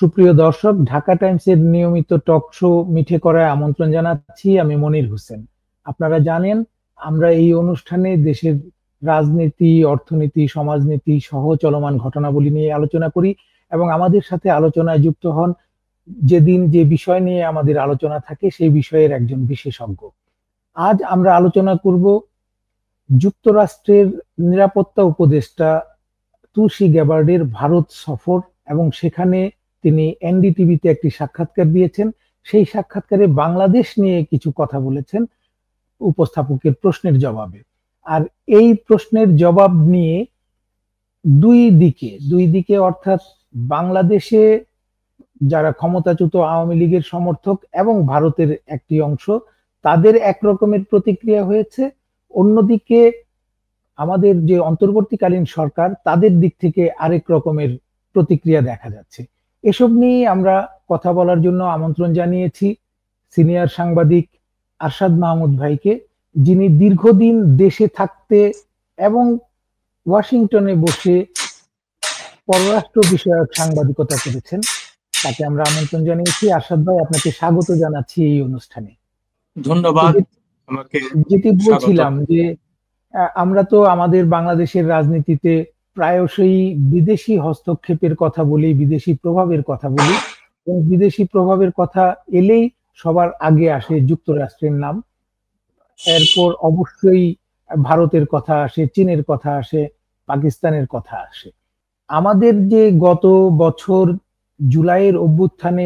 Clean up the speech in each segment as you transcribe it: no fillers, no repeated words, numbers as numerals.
সুপ্রিয় দর্শক, ঢাকা টাইমসের নিয়মিত টক শো মিঠে করায় আমন্ত্রণ জানাচ্ছি। আমি মনির হোসেন। আপনারা জানেন, আমরা এই অনুষ্ঠানে দেশের রাজনীতি, অর্থনীতি, সমাজনীতি সহ চলমান ঘটনাবলী নিয়ে আলোচনা করি এবং আমাদের সাথে আলোচনায় যুক্ত হন যেদিন যে বিষয় নিয়ে আমাদের আলোচনা থাকে সেই বিষয়ের একজন বিশেষজ্ঞ। আজ আমরা আলোচনা করব যুক্তরাষ্ট্রের নিরাপত্তা উপদেষ্টা তুলসী গ্যাবার্ডের ভারত সফর এবং সেখানে তিনি এনডিটিভিতে একটি সাক্ষাৎকার দিয়েছেন। সেই সাক্ষাৎকারে বাংলাদেশ নিয়ে কিছু কথা বলেছেন উপস্থাপকের প্রশ্নের জবাবে। আর এই প্রশ্নের জবাব নিয়ে দুই দিকে অর্থাৎ বাংলাদেশে যারা ক্ষমতাচ্যুত আওয়ামী লীগের সমর্থক এবং ভারতের একটি অংশ, তাদের একরকমের প্রতিক্রিয়া হয়েছে, অন্যদিকে আমাদের যে অন্তর্বর্তীকালীন সরকার তাদের দিক থেকে আরেক রকমের প্রতিক্রিয়া দেখা যাচ্ছে। এসব নিয়ে আমরা কথা বলার জন্য আমন্ত্রণ জানিয়েছি সিনিয়র সাংবাদিক আরশাদ মাহমুদ ভাইকে, যিনি দীর্ঘদিন দেশে থাকতে এবং ওয়াশিংটনে বসে পররাষ্ট্র বিষয়ক সাংবাদিকতা করেছেন। তাকে আমরা আমন্ত্রণ জানিয়েছি। আরশাদ ভাই, আপনাকে স্বাগত জানাচ্ছি এই অনুষ্ঠানে। ধন্যবাদ। যেটি বলছিলাম যে আমরা তো আমাদের বাংলাদেশের রাজনীতিতে প্রায়শই বিদেশি হস্তক্ষেপের কথা বলি, বিদেশি প্রভাবের কথা বলি, এবং বিদেশি প্রভাবের কথা এলেই সবার আগে আসে যুক্তরাষ্ট্রের নাম। এরপর অবশ্যই ভারতের কথা আসে, চীনের কথা আসে, পাকিস্তানের কথা আসে। আমাদের যে গত বছর জুলাইয়ের অভ্যুত্থানে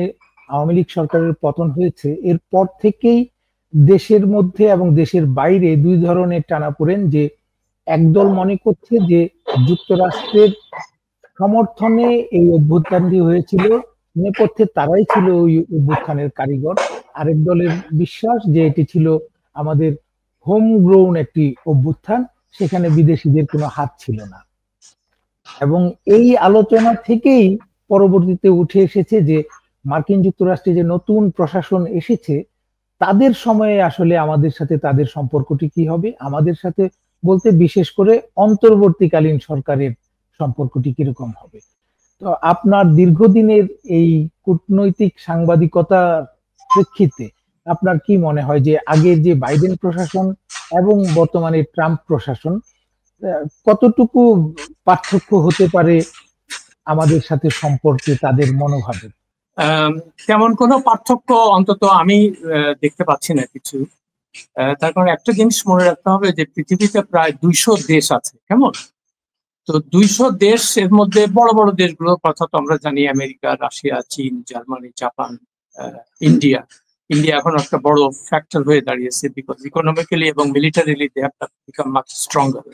আওয়ামী লীগ সরকারের পতন হয়েছে, এরপর থেকেই দেশের মধ্যে এবং দেশের বাইরে দুই ধরনের টানাপোড়েন, যে একদল মনে করছে যে যুক্তরাষ্ট্রের সমর্থনে এই অভ্যুত্থানটি হয়েছিল, নেপথ্যে তারাই ছিল ওই অভ্যুত্থানের কারিগর। আরেক দলের বিশ্বাস যে এটি ছিল আমাদের হোম গ্রোন একটি অভ্যুত্থান, সেখানে বিদেশিদের কোনো হাত ছিল না। এবং এই আলোচনা থেকেই পরবর্তীতে উঠে এসেছে যে মার্কিন যুক্তরাষ্ট্রে যে নতুন প্রশাসন এসেছে, তাদের সময়ে আসলে আমাদের সাথে তাদের সম্পর্কটি কি হবে, আমাদের সাথে বলতে বিশেষ করে অন্তর্বর্তীকালীন সরকারের সম্পর্কটি কিরকম হবে। তো আপনার দীর্ঘদিনের এই কূটনৈতিক সাংবাদিকতার প্রেক্ষিতে আপনার কি মনে হয় যে আগের যে বাইডেন প্রশাসন এবং বর্তমানে ট্রাম্প প্রশাসন কতটুকু পার্থক্য হতে পারে আমাদের সাথে সম্পর্কে, তাদের মনোভাবে? তেমন কোনো পার্থক্য অন্তত আমি দেখতে পাচ্ছি না কিছু। তার কারণ একটা জিনিস মনে রাখতে হবে যে পৃথিবীতে প্রায় 200 দেশ আছে, কেমন? তো 200 দেশ, এর মধ্যে বড় বড় দেশগুলোর কথা তো আমরা জানি, আমেরিকা, রাশিয়া, চীন, জার্মানি, জাপান, ইন্ডিয়া। ইন্ডিয়া এখন একটা বড় ফ্যাক্টর হয়ে দাঁড়িয়েছে, বিকজ ইকোনমিক্যালি এবং militarily they have become much stronger.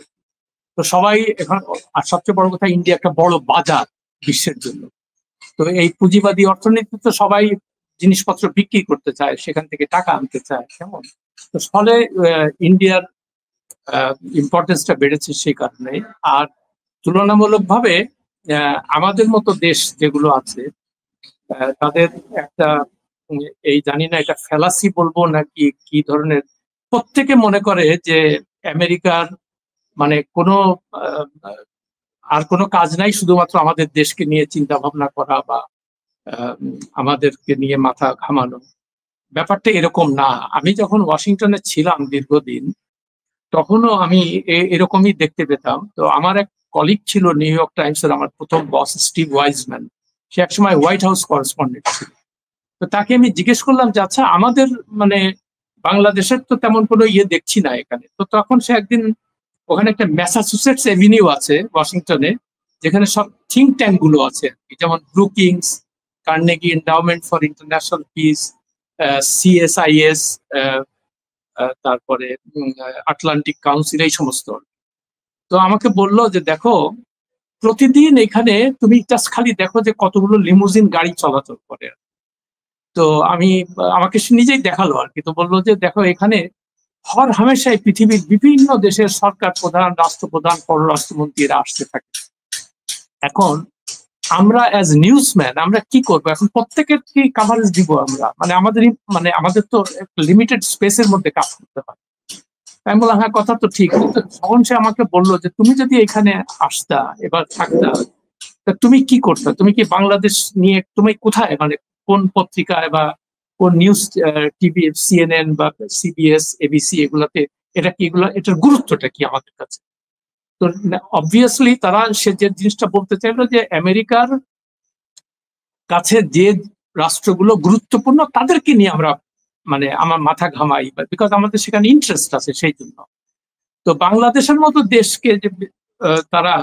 তো সবাই এখন, আর সবচেয়ে বড় কথা, ইন্ডিয়া একটা বড় বাজার বিশ্বের জন্য। তো এই পুঁজিবাদী অর্থনীতি তো সবাই জিনিসপত্র বিক্রি করতে চায়, সেখান থেকে টাকা আনতে চায়, কেমন? তো ফলে ইন্ডিয়ার ইম্পর্টেন্সটা বেড়েছে সেই কারণে। আর তুলনামূলকভাবে আমাদের মতো দেশ যেগুলো আছে, তাদের একটা, এই জানি না এটা ফ্যালাসি বলবো নাকি কি ধরনের, প্রত্যেকে মনে করে যে আমেরিকার মানে কোনো আর কোনো কাজ নাই, শুধুমাত্র আমাদের দেশকে নিয়ে চিন্তা ভাবনা করা বা আমাদেরকে নিয়ে মাথা ঘামানো। ব্যাপারটা এরকম না। আমি যখন ওয়াশিংটনে ছিলাম দীর্ঘদিন, তখনও আমি এরকমই দেখতে পেতাম। তো আমার এক কলিগ ছিল নিউ ইয়র্ক টাইমসের, আমার প্রথম বস, স্টিভ ওয়াইজম্যান। সে একসময় হোয়াইট হাউস করেসপন্ডেন্ট ছিল। তো তাকে আমি জিজ্ঞেস করলাম যে আচ্ছা, আমাদের মানে বাংলাদেশের তো তেমন কোনো ইয়ে দেখছি না এখানে। তো তখন সে একদিন, ওখানে একটা ম্যাসাচুসেটস এভিনিউ আছে ওয়াশিংটনে, যেখানে সব থিঙ্ক ট্যাঙ্ক গুলো আছে, যেমন Brookings, Carnegie endowment for international piece, CSIS, তারপরে আটলান্টিক কাউন্সিল, এই সমস্ত। তো আমাকে বললো যে দেখো, প্রতিদিন এখানে তুমি জাস্ট খালি দেখো যে কতগুলো লিমুজিন গাড়ি চলাচল করে। তো আমাকে নিজেই দেখালো আর কি। তো বললো যে দেখো, এখানে হর হামেশাই পৃথিবীর বিভিন্ন দেশের সরকার প্রধান, রাষ্ট্রপ্রধান, পররাষ্ট্রমন্ত্রীরা আসতে থাকে। এখন আমরা অ্যাজ নিউজম্যান আমরা কি করবো এখন? প্রত্যেকের কি কাভারেজ দিব আমরা? আমাদের তো লিমিটেড স্পেসের মধ্যে কাজ করতে হয়। আমি বললাম হ্যাঁ, কথা তো ঠিক। তখন সে আমাকে বললো যে তুমি যদি এখানে আসতা, এবার থাকতা, তা তুমি কি করছো? তুমি কি বাংলাদেশ নিয়ে তুমি কোথায়, মানে কোন পত্রিকায় বা কোন নিউজ টিভি, CNN বা CBS, ABC এগুলাতে এটার গুরুত্বটা কি আমাদের কাছে? তো অবভিয়াসলি তারা সে যে জিনিসটা বলতে চাইলো যে আমেরিকার কাছে যে রাষ্ট্রগুলো গুরুত্বপূর্ণ তাদেরকে নিয়ে আমরা মানে আমার মাথা ঘামাই, বিকজ আমাদের সেখানে ইন্টারেস্ট আছে সেই জন্য। তো বাংলাদেশের মতো দেশকে যে তারা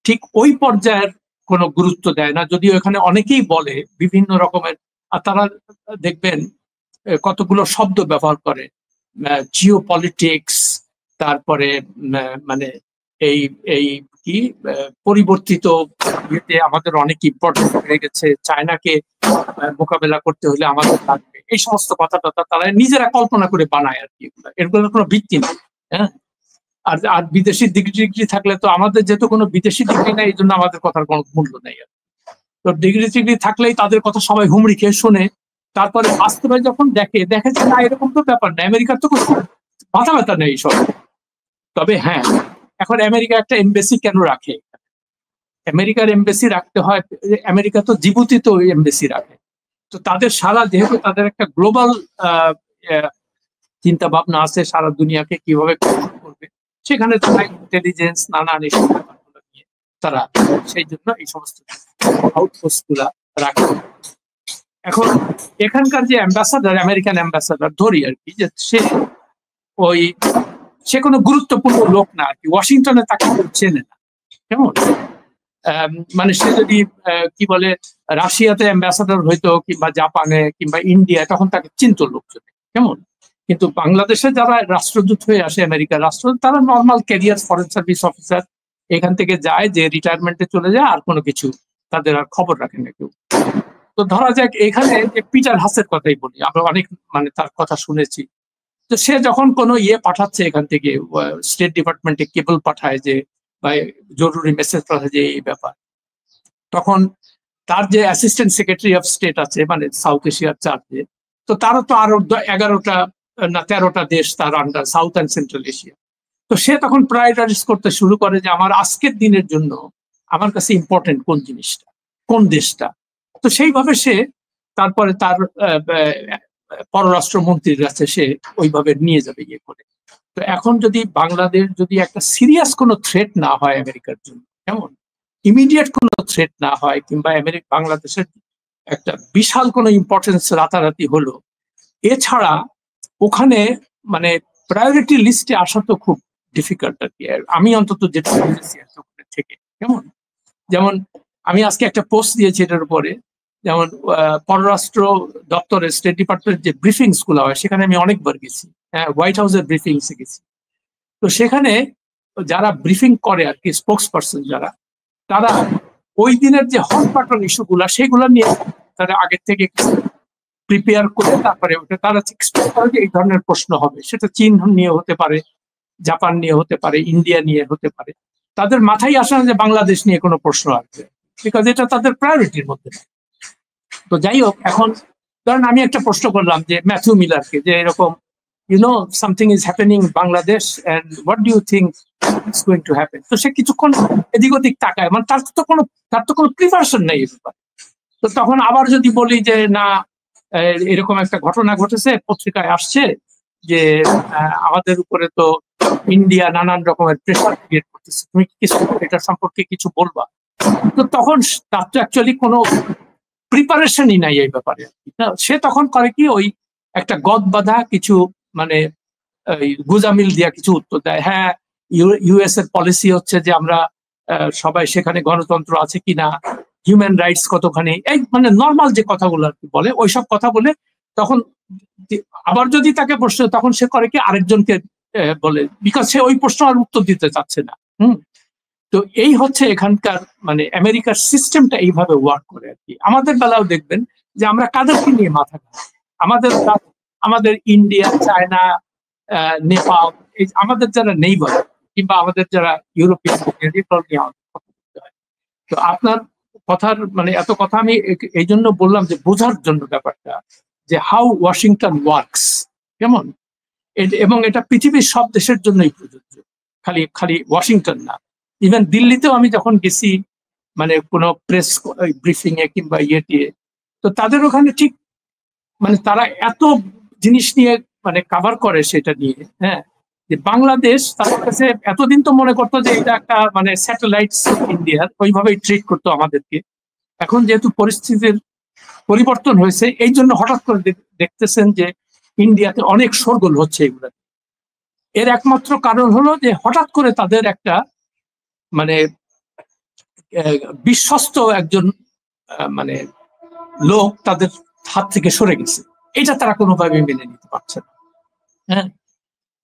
ঠিক ওই পর্যায়ের কোনো গুরুত্ব দেয় না, যদিও এখানে অনেকেই বলে বিভিন্ন রকমের। আর তারা দেখবেন কতগুলো শব্দ ব্যবহার করে, জিও পলিটিক্স, তারপরে মানে এই এই কি পরিবর্তিত ইয়েতে আমাদের অনেক ইম্পর্টেন্ট হয়ে গেছে, চায়নাকে মোকাবেলা করতে হলে আমাদের লাগবে, এই সমস্ত কথাটা তারা নিজেরা কল্পনা করে বানায় আর কি। এগুলোর কোনো ভিত্তি নেই। হ্যাঁ, আর আর বিদেশি ডিগ্রি থাকলে তো, আমাদের যেহেতু কোনো বিদেশি ডিগ্রি নেই, এই জন্য আমাদের কথার কোনো মূল্য নেই। তো ডিগ্রি থাকলেই তাদের কথা সবাই হুমড়ি খেয়ে শোনে, তারপরে বাস্তবে যখন দেখে যে না, এরকম তো ব্যাপার না, আমেরিকার তো কোনো মাথা ব্যথা নেই সব। তবে হ্যাঁ, এখন আমেরিকা একটা এমবেসি কেন রাখে? আমেরিকার এমবেসি রাখতে হয়, আমেরিকা তো জিবুতিতে এমবেসি রাখে। তো তাদের যেহেতু তাদের একটা গ্লোবাল চিন্তা ভাবনা আছে, সারা দুনিয়াকে কিভাবে করবে, সেখানে তারা ইন্টেলিজেন্স নানান এইসব ব্যাপারগুলো নিয়ে তারা সেই জন্য এই সমস্ত আউটপোস্ট গুলা রাখে। এখন এখানকার যে অ্যাম্বাসাডার, আমেরিকান অ্যাম্বাসাডার ধরি আর কি, যে সে কোনো গুরুত্বপূর্ণ লোক না আর কি, ওয়াশিংটনে তাকে চেনে না। কেমন মানে সে যদি কি বলে রাশিয়াতে অ্যাম্বাসাডার হইতো, কিংবা জাপানে কিংবা ইন্ডিয়া, তখন তাকে চিনত লোকজন। কেমন, কিন্তু বাংলাদেশে যারা রাষ্ট্রদূত হয়ে আসে, আমেরিকার রাষ্ট্রদূত, তারা normal career foreign service officer, এখান থেকে যায়, যে রিটায়ারমেন্টে চলে যায়, আর কোনো কিছু তাদের আর খবর রাখে না কেউ। তো ধরা যাক এখানে পিটার হাসের কথাই বলি, আমরা অনেক মানে তার কথা শুনেছি। তো সে যখন কোনো পাঠাচ্ছে এখান থেকে, স্টেট ডিপার্টমেন্টে কেবল পাঠায় যে বা জরুরি মেসেজ পাঠায় যে এই ব্যাপার, তখন তার যে অ্যাসিস্ট্যান্ট সেক্রেটারি অফ স্টেট আছে, মানে সাউথ এশিয়ার চার্জে, তো তারও তো আরো 11টা না 13টা দেশ তার under, south and central Asia. তো সে তখন প্রায়োরিটাইজ করতে শুরু করে যে আমার আজকের দিনের জন্য আমার কাছে ইম্পর্টেন্ট কোন জিনিসটা, কোন দেশটা। তো সেইভাবে সে তারপরে তার পররাষ্ট্রমন্ত্রীর কাছে সে ওইভাবে নিয়ে যাবে করে। তো এখন যদি বাংলাদেশ যদি একটা সিরিয়াস কোনো থ্রেট না হয় আমেরিকার জন্য, কেমন ইমিডিয়েট কোনো থ্রেট না হয়, কিংবা বাংলাদেশের একটা বিশাল কোনো ইম্পর্টেন্স রাতারাতি হলো, এছাড়া ওখানে মানে প্রায়োরিটি লিস্টে আসা তো খুব ডিফিকাল্ট আর কি, আমি অন্তত যেটা বুঝেছি থেকে। কেমন, যেমন আমি আজকে একটা পোস্ট দিয়েছি এটার উপরে, যেমন পররাষ্ট্র দপ্তরের, স্টেট ডিপার্টমেন্টের যে ব্রিফিংস গুলো হয়, সেখানে আমি অনেকবার গেছি, হোয়াইট হাউসের ব্রিফিংসে গেছি। তো সেখানে যারা ব্রিফিং করে আর কি, স্পোক্স পার্সন যারা, তারা ওই দিনের যে হট বাটন ইস্যুগুলা, সেগুলো নিয়ে তারা আগের থেকে প্রিপেয়ার করে তারপরে ওটা তারা এক্সপেক্ট করে যে এই ধরনের প্রশ্ন হবে। সেটা চীন নিয়ে হতে পারে, জাপান নিয়ে হতে পারে, ইন্ডিয়া নিয়ে হতে পারে। তাদের মাথায় আসে না যে বাংলাদেশ নিয়ে কোনো প্রশ্ন আসবে, বিকজ এটা তাদের প্রায়োরিটির মধ্যে। তো যাই হোক, এখন ধরেন আমি একটা প্রশ্ন করলাম যে ম্যাথিউ মিলারকে, যে এরকম something is happening in Bangladesh and what do you think is going to happen? তো সে কিছুক্ষণ এদিক ওদিক তাকায়, মানে তার তো কোনো প্রিপারেশন নেই। তো তখন আবার যদি বলি যে না, এরকম একটা ঘটনা ঘটেছে, পত্রিকায় আসছে যে আমাদের উপরে তো ইন্ডিয়া নানান রকমের প্রেশার ক্রিয়েট করতেছে, তুমি কিছু এটা সম্পর্কে কিছু বলবা, তো তখন তার তো অ্যাকচুয়ালি কোনো প্রিপারেশনই নাই এই ব্যাপারে। সে তখন করে কি, ওই একটা গদ বাঁধা কিছু মানে গুজামিল দিয়া কিছু উত্তর দেয়। হ্যাঁ, ইউএস এর পলিসি হচ্ছে যে আমরা সবাই সেখানে গণতন্ত্র আছে কিনা, হিউম্যান রাইটস কতখানি, এই মানে নর্মাল যে কথাগুলো আর কি বলে, ওইসব কথা বলে। তখন আবার যদি তাকে প্রশ্ন, তখন সে করে কি আরেকজনকে বলে, বিকজ সে ওই প্রশ্ন আর উত্তর দিতে চাচ্ছে না। তো এই হচ্ছে এখানকার মানে আমেরিকার সিস্টেমটা এইভাবে ওয়ার্ক করে আর কি। আমাদের বেলাও দেখবেন যে আমরা কাদেরকে নিয়ে মাথা ঘামাই, আমাদের ইন্ডিয়া, চায়না, নেপাল, এই আমাদের যারা নেইবার, কিংবা আমাদের যারা ইউরোপিয়ান, তো আপনার কথার মানে এত কথা আমি এই জন্য বললাম যে বোঝার জন্য ব্যাপারটা, যে হাউ ওয়াশিংটন ওয়ার্কস, কেমন, এবং এটা পৃথিবীর সব দেশের জন্যই প্রযোজ্য, খালি ওয়াশিংটন না। ইভেন দিল্লিতেও আমি যখন গেছি, মানে কোনো প্রেস ব্রিফিং এ কিংবা ইয়ে, তো তাদের ওখানে ঠিক মানে তারা এত জিনিস নিয়ে মানে কাভার করে সেটা নিয়ে, হ্যাঁ, যে বাংলাদেশ তাদের কাছে এতদিন তো মনে করতো যে এটা একটা মানে স্যাটেলাইট ইন্ডিয়ার, ওইভাবেই ট্রিট করতো আমাদেরকে। এখন যেহেতু পরিস্থিতির পরিবর্তন হয়েছে, এই জন্য হঠাৎ করে দেখতেছেন যে ইন্ডিয়াতে অনেক শোরগোল হচ্ছে এগুলো। এর একমাত্র কারণ হলো যে হঠাৎ করে তাদের একটা মানে বিশ্বস্ত একজন মানে লোক তাদের হাত থেকে সরে গেছে, এটা তারা কোনোভাবে মেনে নিতে পারছে না। হ্যাঁ,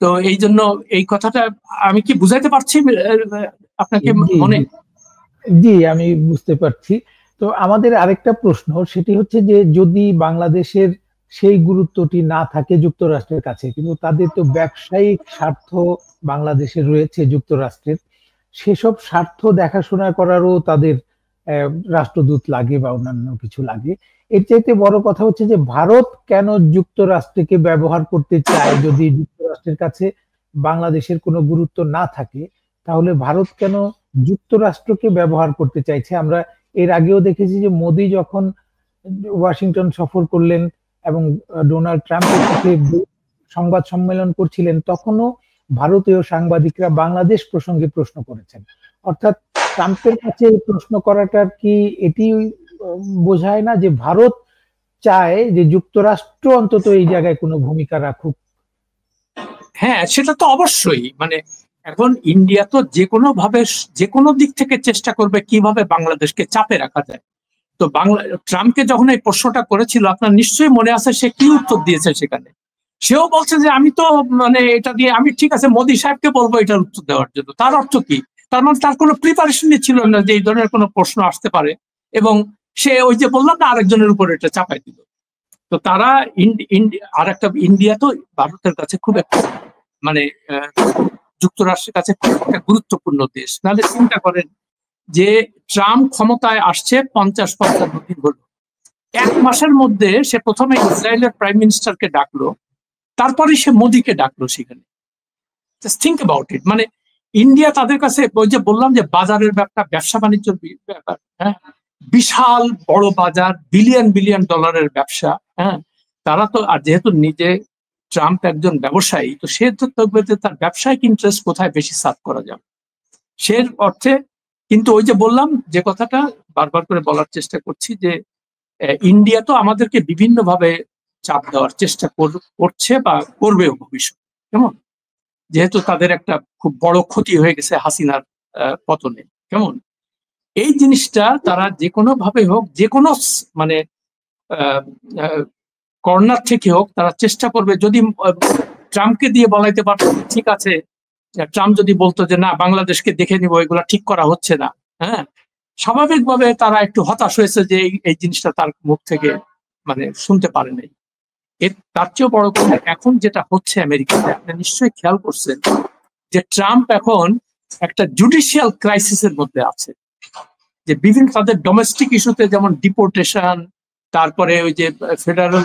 তো এই জন্য এই কথাটা আমি কি বুঝাইতে পারছি আপনাকে মনে? জি, আমি বুঝতে পারছি। তো আমাদের আরেকটা প্রশ্ন, সেটি হচ্ছে যে যদি বাংলাদেশের সেই গুরুত্বটি না থাকে যুক্তরাষ্ট্রের কাছে, কিন্তু তাদের তো ব্যবসায়িক স্বার্থ বাংলাদেশে রয়েছে যুক্তরাষ্ট্রের, সেসব স্বার্থ দেখাশোনা করারও তাদের রাষ্ট্রদূত লাগে বা অন্যান্য কিছু লাগে। এর চাইতে বড় কথা হচ্ছে যে ভারত কেন যুক্তরাষ্ট্রকে ব্যবহার করতে চায়? যদি যুক্তরাষ্ট্রের কাছে বাংলাদেশের কোনো গুরুত্ব না থাকে, তাহলে ভারত কেন যুক্তরাষ্ট্রকে ব্যবহার করতে চাইছে? আমরা এর আগেও দেখেছি যে মোদি যখন ওয়াশিংটন সফর করলেন এবং ডোনাল্ড ট্রাম্পের সাথে সংবাদ সম্মেলন করছিলেন, তখনও ভারতীয় সাংবাদিকরা বাংলাদেশ প্রসঙ্গে প্রশ্ন করেছেন। অর্থাৎ ট্রাম্পের কাছে এই প্রশ্ন করাটা কি এটি বোঝায় না যে ভারত চায় যে যুক্তরাষ্ট্র অন্তত এই জায়গায় কোনো ভূমিকা রাখুক? হ্যাঁ, সেটা তো অবশ্যই। মানে এখন ইন্ডিয়া তো যে কোনো ভাবে যে কোনো দিক থেকে চেষ্টা করবে কিভাবে বাংলাদেশকে চাপে রাখা যায়। তো ট্রাম্পকে যখন এই প্রশ্নটা করেছিল, আপনার নিশ্চয়ই মনে আছে সে কি উত্তর দিয়েছে সেখানে। সেও বলছে যে আমি তো মানে এটা দিয়ে আমি ঠিক আছে মোদি সাহেবকে বলবো এটার উত্তর দেওয়ার জন্য। তার অর্থ কি? তার মানে তার কোনো প্রিপারেশনই ছিল না যে এই ধরনের কোনো প্রশ্ন আসতে পারে, এবং সে ওই যে বললাম না আরেকজনের উপর এটা চাপাই দিল। তো তারা আর একটা ইন্ডিয়া তো ভারতের কাছে খুব একটা মানে যুক্তরাষ্ট্রের কাছে খুব একটা গুরুত্বপূর্ণ দেশ। নাহলে চিন্তা করেন যে ট্রাম্প ক্ষমতায় আসছে 50-55 দিন হলো, 1 মাসের মধ্যে সে প্রথমে ইসরায়েলের প্রাইম মিনিস্টারকে ডাকলো, তারপরে সে মোদিকে ডাকলো সেখানে। Just think about it. মানে ইন্ডিয়া তাদের কাছে ওই যে বললাম যে বাজারের ব্যাপার, ব্যবসা বাণিজ্যের ব্যাপার, হ্যাঁ, বিশাল বড় বাজার, বিলিয়ন বিলিয়ন ডলারের ব্যবসা। হ্যাঁ, তারা তো আর যেহেতু নিজে ট্রাম্প একজন ব্যবসায়ী, তো সে তো তার ব্যবসায়িক ইন্টারেস্ট কোথায় বেশি সার্ভ করা যাবে সে অর্থে। কিন্তু ওই যে বললাম যে কথাটা বারবার করে বলার চেষ্টা করছি যে ইন্ডিয়া তো আমাদেরকে বিভিন্ন ভাবে চাপ দেওয়ার চেষ্টা করছে বা করবেও ভবিষ্যতে, কেমন? যেহেতু তাদের একটা খুব বড় ক্ষতি হয়ে গেছে হাসিনার পতনে, কেমন? এই জিনিসটা তারা যে কোনো ভাবে হোক, যে কোনো মানে কর্নার থেকে হোক, তারা চেষ্টা করবে। যদি ট্রাম্পকে দিয়ে বলাইতে পারতো ঠিক আছে, ট্রাম্প যদি বলতো যে না বাংলাদেশকে দেখে নিব, এগুলা ঠিক করা হচ্ছে না, হ্যাঁ, স্বাভাবিকভাবে তারা একটু হতাশ হয়েছে যে এই জিনিসটা তার মুখ থেকে মানে শুনতে পারে নাই। এর তার চেয়েও বড় কথা এখন যেটা হচ্ছে আমেরিকাতে, আপনি নিশ্চয়ই খেয়াল করছেন যে ট্রাম্প এখন একটা জুডিশিয়াল ক্রাইসিসের মধ্যে আছে। যে বিভিন্ন তাদের ডোমেস্টিক ইস্যুতে, যেমন ডিপোর্টেশন, তারপরে ওই যে ফেডারেল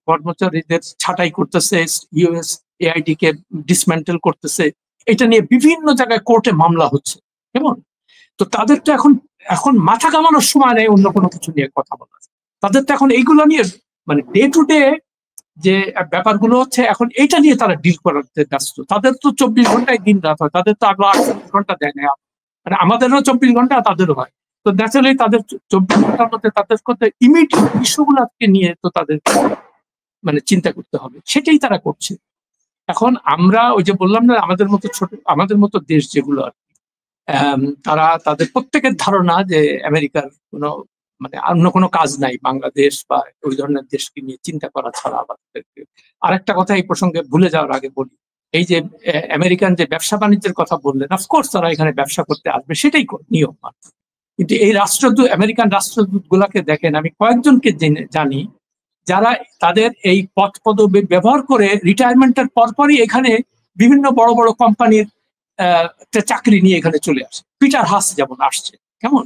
কর্মচারীদের ছাঁটাই করতেছে, ইউএস এআইডি কে ডিসমেন্টেল করতেছে, এটা নিয়ে বিভিন্ন জায়গায় কোর্টে মামলা হচ্ছে, কেমন? তো তাদের তো এখন মাথা কামানোর সময় নেই অন্য কোনো কিছু নিয়ে কথা বলা। তাদের তো এখন এইগুলো নিয়ে মানে ডে টু ডে যে ব্যাপারগুলো হচ্ছে, এখন এইটা নিয়ে তারা ডিল করাতে ব্যস্ত। তাদের তো 24 ঘন্টায় দিন রাত হয়, তাদের তো আরো 48 ঘন্টা দেয় না। মানে আমাদেরও 24 ঘন্টা, তাদেরও হয়। তো ন্যাচারালি তাদের 24 ঘন্টার মধ্যে তাদের করতে ইমিডিয়েট ইস্যুগুলোকে নিয়ে তো তাদের মানে চিন্তা করতে হবে, সেটাই তারা করছে। এখন আমরা ওই যে বললাম না, আমাদের মতো দেশ যেগুলো আর তারা তাদের প্রত্যেকের ধারণা যে আমেরিকার কোনো মানে অন্য কোনো কাজ নাই বাংলাদেশ বা ওই ধরনের দেশকে নিয়ে চিন্তা করা ছাড়া। আরেকটা কথা এই প্রসঙ্গে ভুলে যাওয়ার আগে বলি, এই যে আমেরিকান যে ব্যবসা বাণিজ্যের কথা বললেন, অফকোর্স তারা এখানে ব্যবসা করতে আসবে, সেটাই নিয়ম। কিন্তু এই আমেরিকান রাষ্ট্রদূত গুলাকে দেখেন, আমি কয়েকজনকে জানি যারা তাদের এই পদ পদবি ব্যবহার করে রিটায়ারমেন্টের পরপরই এখানে বিভিন্ন বড় বড় কোম্পানির চাকরি নিয়ে এখানে চলে আসে। পিটার হাস যেমন আসছে, কেমন?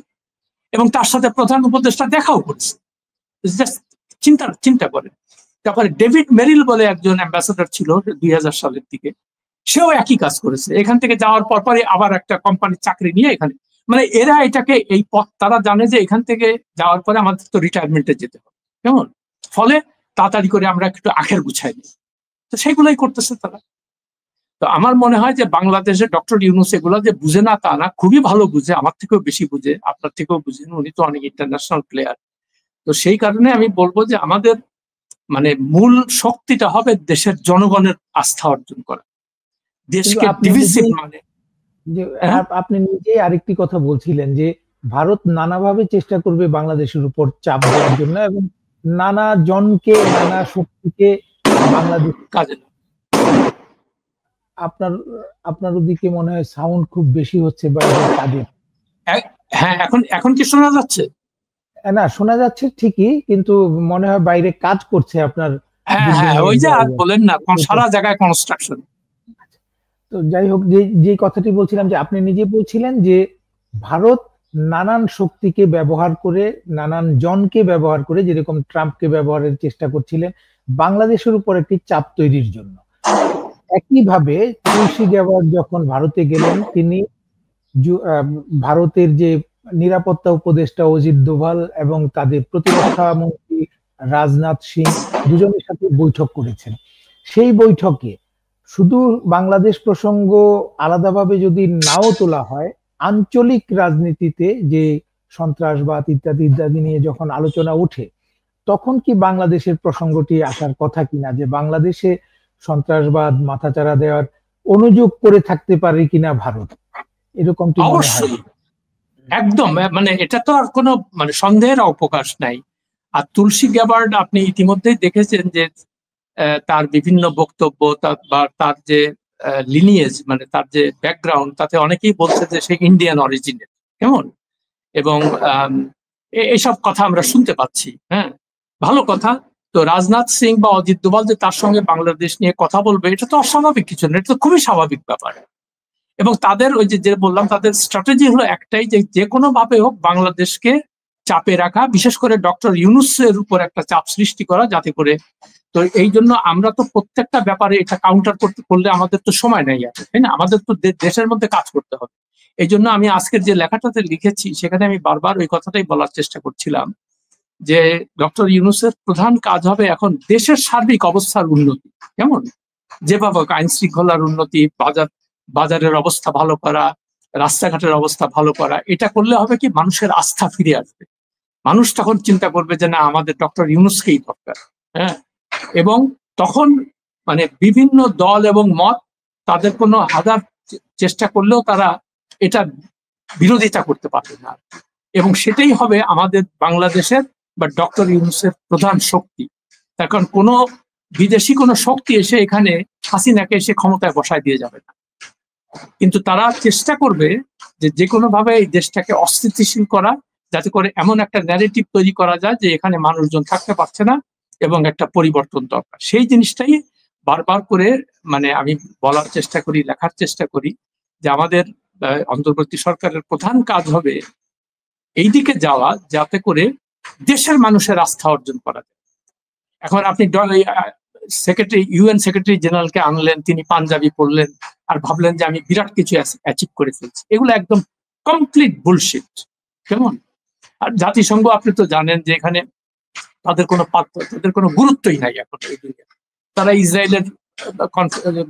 এবং তার সাথে প্রধান উপদেষ্টা দেখাও করেছে। চিন্তা করেন। তারপরে ডেভিড মেরিল বলে একজন অ্যাম্বাসেডর ছিল 2000 সালের দিকে, সেও একই কাজ করেছে। এখান থেকে যাওয়ার পরপরই আবার একটা কোম্পানির চাকরি নিয়ে এখানে। মানে এরা এটাকে এই পথ তারা জানে যে এখান থেকে যাওয়ার পরে আমাদের তো রিটায়ারমেন্টে যেতে হবে, কেমন, ফলে তাড়াতাড়ি করে আমরা একটু আখের গুছাই নিই, তো সেগুলোই করতেছে তারা। তো আমার মনে হয় যে বাংলাদেশে ডক্টর ইউনূস এগুলো যে বুঝে না তা না, খুবই ভালো বুঝে, আমার থেকেও বেশি বুঝে, আপনার থেকেও বুঝেন, উনি তো অনেক ইন্টারন্যাশনাল প্লেয়ার। তো সেই কারণে আমি বলবো যে আমাদের মানে মূল শক্তিটা হবে দেশের জনগণের আস্থা অর্জন করা, দেশকে ডিভিসিভ মানে। আপনি নিজেই আরেকটি কথা বলছিলেন যে ভারত নানাভাবে চেষ্টা করবে বাংলাদেশের উপর চাপ দেওয়ার জন্য এবং নানা জনকে নানা শক্তিকে বাংলাদেশ কাজে। আপনার আপনার ওদিকে মনে হয় সাউন্ড খুব বেশি হচ্ছে বাইরের কাজে। হ্যাঁ, এখন কি শোনা যাচ্ছে? না, শোনা যাচ্ছে ঠিকই, কিন্তু মনে হয় বাইরে কাজ করছে আপনার। হ্যাঁ, ওই যে আর বলেন না, সারা জায়গায় কনস্ট্রাকশন। তো যাই হোক, যে কথাটি বলছিলাম যে আপনি নিজে বলছিলেন যে ভারত নানান শক্তিকে ব্যবহার করে, নানান জনকে ব্যবহার করে, যেরকম ট্রাম্পকে ব্যবহারের চেষ্টা করছিলেন বাংলাদেশের উপর একটি চাপ তৈরির জন্য। একইভাবে তুলসী গ্যাবার্ড যখন ভারতে গেলেন, তিনি ভারতের যে নিরাপত্তা উপদেষ্টা অজিত দোভাল এবং তাদের প্রতিরক্ষা মন্ত্রী রাজনাথ সিং দুজনের সাথে বৈঠক করেছেন। সেই বৈঠকে শুধু বাংলাদেশ প্রসঙ্গ আলাদাভাবে যদি নাও তোলা হয়, আঞ্চলিক রাজনীতিতে যে সন্ত্রাসবাদ ইত্যাদি ইত্যাদি নিয়ে যখন আলোচনা ওঠে, তখন কি বাংলাদেশের প্রসঙ্গটি আসার কথা কিনা, যে বাংলাদেশে সন্ত্রাসবাদ মাথাচাড়া দেওয়ার অনুযোগ করে থাকতে পারে কিনা ভারত, এরকমটি মনে হয়? একদম, মানে এটা তো আর কোনো মানে সন্দেহের অবকাশ নাই। আর তুলসী গ্যাবার্ড আপনি ইতিমধ্যেই দেখেছেন যে তার বিভিন্ন বক্তব্য বা তার যে লিনিয়েজ, মানে তার যে ব্যাকগ্রাউন্ড, তাতে অনেকেই বলছে যে সে ইন্ডিয়ান অরিজিনের, কেমন, এবং এইসব কথা আমরা শুনতে পাচ্ছি। হ্যাঁ, ভালো কথা। তো রাজনাথ সিং বা অজিত দোভাল যে তার সঙ্গে বাংলাদেশ নিয়ে কথা বলবে, এটা তো অস্বাভাবিক কিছু না, এটা তো খুবই স্বাভাবিক ব্যাপার। এবং তাদের ওই যে বললাম, তাদের স্ট্র্যাটেজি হলো একটাই, যে কোনো ভাবে হোক বাংলাদেশকে চাপে রাখা, বিশেষ করে ডক্টর ইউনূসের উপর একটা চাপ সৃষ্টি করা, যাতে করে। তো এই জন্য আমরা তো প্রত্যেকটা ব্যাপারে এটা কাউন্টার করলে আমাদের তো সময় নেই আছে, তাই না? আমাদের তো দেশের মধ্যে কাজ করতে হবে। এই জন্য আমি আজকের যে লেখাটাতে লিখেছি সেখানে আমি বারবার ওই কথাটাই বলার চেষ্টা করছিলাম যে ডক্টর ইউনূসের প্রধান কাজ হবে এখন দেশের সার্বিক অবস্থার উন্নতি, কেমন, যেভাবে আইন শৃঙ্খলার উন্নতি, বাজারের অবস্থা ভালো করা, রাস্তাঘাটের অবস্থা ভালো করা। এটা করলে হবে কি, মানুষের আস্থা ফিরে আসবে। মানুষ তখন চিন্তা করবে যে না, আমাদের ডক্টর ইউনূসকেই দরকার। হ্যাঁ, এবং তখন মানে বিভিন্ন দল এবং মত তাদের কোনো হাজার চেষ্টা করলেও তারা এটা বিরোধিতা করতে পারবে না, এবং সেটাই হবে আমাদের বাংলাদেশের বা ডক্টর ইউনূসের প্রধান শক্তি। তার কারণ কোনো বিদেশি কোনো শক্তি এসে এখানে হাসিনাকে এসে ক্ষমতায় বসায় দিয়ে যাবে না, কিন্তু তারা চেষ্টা করবে যে কোনো ভাবে এই দেশটাকে অস্থিতিশীল করা, যাতে করে এমন একটা ন্যারেটিভ তৈরি করা যায় যে এখানে মানুষজন থাকতে পারছে না এবং একটা পরিবর্তন দরকার। সেই জিনিসটাই বারবার করে মানে আমি বলার চেষ্টা করি, লেখার চেষ্টা করি, যে আমাদের অন্তর্বর্তী সরকারের প্রধান কাজ হবে এই দিকে যাওয়া, যাতে করে দেশের মানুষের আস্থা অর্জন করা যায়। এখন আপনি ইউএন সেক্রেটারি জেনারেলকে আনলেন, তিনি পাঞ্জাবি পড়লেন আর ভাবলেন যে আমি বিরাট কিছু অ্যাচিভ করে ফেলছি। এগুলো একদম কমপ্লিট বুলশিট, কেমন। আর জাতিসংঘ আপনি তো জানেন যে এখানে তাদের কোনো গুরুত্বই নাই এখন এই দুনিয়া। তারা ইসরায়েলের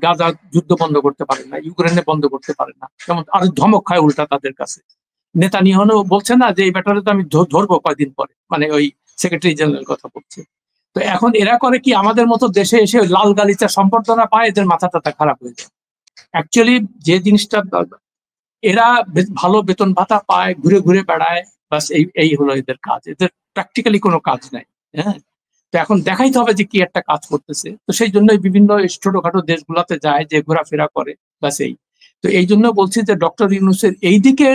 গাজা যুদ্ধ বন্ধ করতে পারে না, ইউক্রেনে বন্ধ করতে পারে না, যেমন আরো ধমক খায় উল্টা তাদের কাছে। নেতানিয়াহু বলছে না যে এই ব্যাপারে তো আমি ধরবো কয়দিন পরে, মানে ওই সেক্রেটারি জেনারেল কথা বলছে। তো এখন এরা করে কি, আমাদের মতো দেশে এসে লাল গালিচা সম্বর্ধনা পায়, এদের মাথা টাথা খারাপ হয়ে যায়। অ্যাকচুয়ালি যে জিনিসটা, এরা ভালো বেতন ভাতা পায়, ঘুরে ঘুরে বেড়ায়, বাস এই হলো এদের কাজ। এদের প্র্যাকটিক্যালি কোনো কাজ নাই। হ্যাঁ, তো এখন দেখাইতে হবে যে কি একটা কাজ করতেছে। তো সেই জন্যই বিভিন্ন ছোটখাটো দেশগুলোতে যায়, যে ঘোরাফেরা করে, বাস এই। তো এই জন্য বলছি যে ডক্টর ইউনূসের এই দিকে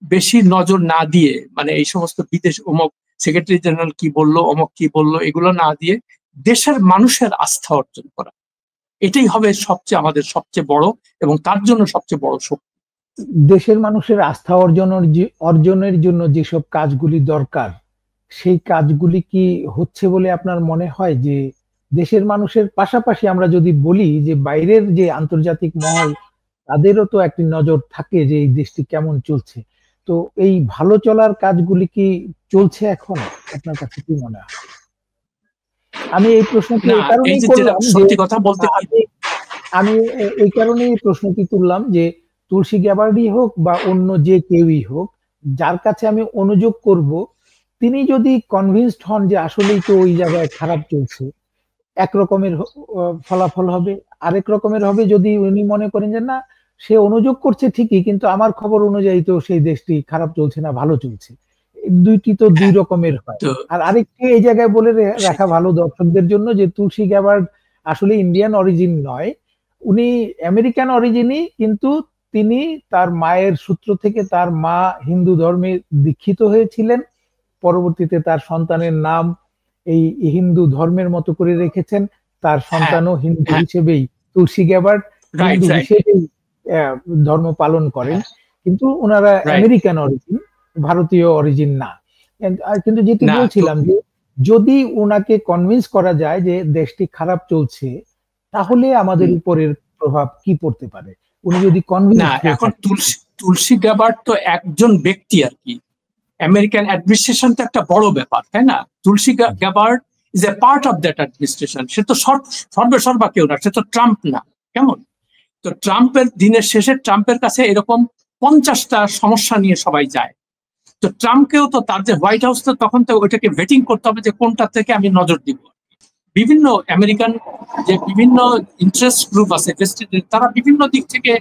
বেশি নজর না দিয়ে, মানে এই সমস্ত বিদেশ অমুক সেক্রেটারি জেনারেল কি বললো, অমুক কি বললো, এগুলো না দিয়ে দেশের মানুষের আস্থা অর্জন করা, এটাই হবে আমাদের সবচেয়ে বড় এবং তার জন্য সবচেয়ে বড় শক্তি। দেশের মানুষের আস্থা অর্জনের জন্য যেসব কাজগুলি দরকার, সেই কাজগুলি কি হচ্ছে বলে আপনার মনে হয়? যে দেশের মানুষের পাশাপাশি আমরা যদি বলি যে বাইরের যে আন্তর্জাতিক মহল, তাদেরও তো একটি নজর থাকে যে এই দেশটি কেমন চলছে। তো এই ভালো চলার কাজগুলি কি চলছে এখন? আপনার কাছে কি মনে হয়? আমি এই প্রশ্নটি এই কারণেই করলাম যে সত্যি কথা বলতে আমি এই কারণেই প্রশ্নটি তুললাম যে তুলসী গ্যাবার্ডই হোক বা অন্য যে কেউই হোক, যার কাছে আমি অনুযোগ করব, তিনি যদি কনভিন্সড হন যে আসলেই তো ওই জায়গায় খারাপ চলছে, এক রকমের ফলাফল হবে। আরেক রকমের হবে যদি উনি মনে করেন যে না, সে অনুযোগ করছে ঠিকই, কিন্তু আমার খবর অনুযায়ী তো সেই দেশটি খারাপ চলছে না, ভালো চলছে। দুইটি তো দুই রকমের হয়। আর আরেকটি এই জায়গায় বলে রাখা ভালো দর্শকদের জন্য যে তুলসী গ্যাবার্ড আসলে ইন্ডিয়ান অরিজিন নয়, উনি আমেরিকান অরিজিনই, কিন্তু তিনি তার মায়ের সূত্র থেকে, তার মা হিন্দু ধর্মে দীক্ষিত হয়েছিলেন, পরবর্তীতে তার সন্তানের নাম এই হিন্দু ধর্মের মতো করে রেখেছেন, তার সন্তানও হিন্দু হিসেবেই, তুলসী গ্যাবার্ড হিন্দু হিসেবেই ধর্ম পালন করেন, কিন্তু ওনারা আমেরিকান অরিজিন, ভারতীয় অরিজিন না। কিন্তু যেটি বলছিলাম যে যদি ওনাকে কনভিন্স করা যায় যে দেশটি খারাপ চলছে, তাহলে আমাদের উপরের প্রভাব কি পড়তে পারে? উনি যদি কনভিন্স এখন তুলসী গ্যাবার্ড তো একজন ব্যক্তি আর কি, আমেরিকান অ্যাডমিনিস্ট্রেশন তো একটা বড় ব্যাপার, তাই না? Tulsi Gabbard is a part of that administration. সে তো সর্বা কেউ না, সে তো ট্রাম্প না, কেমন? তো ট্রাম্পের দিনের শেষে ট্রাম্পের কাছে এরকম 50টা সমস্যা নিয়ে সবাই যায়। তো ট্রাম্পকেও তো তার যে হোয়াইট হাউস, তো তখন তো ওইটাকে ভেটিং করতে হবে যে কোনটা থেকে আমি নজর দিব। বিভিন্ন আমেরিকান যে বিভিন্ন ইন্টারেস্ট গ্রুপ আছে, তারা বিভিন্ন দিক থেকে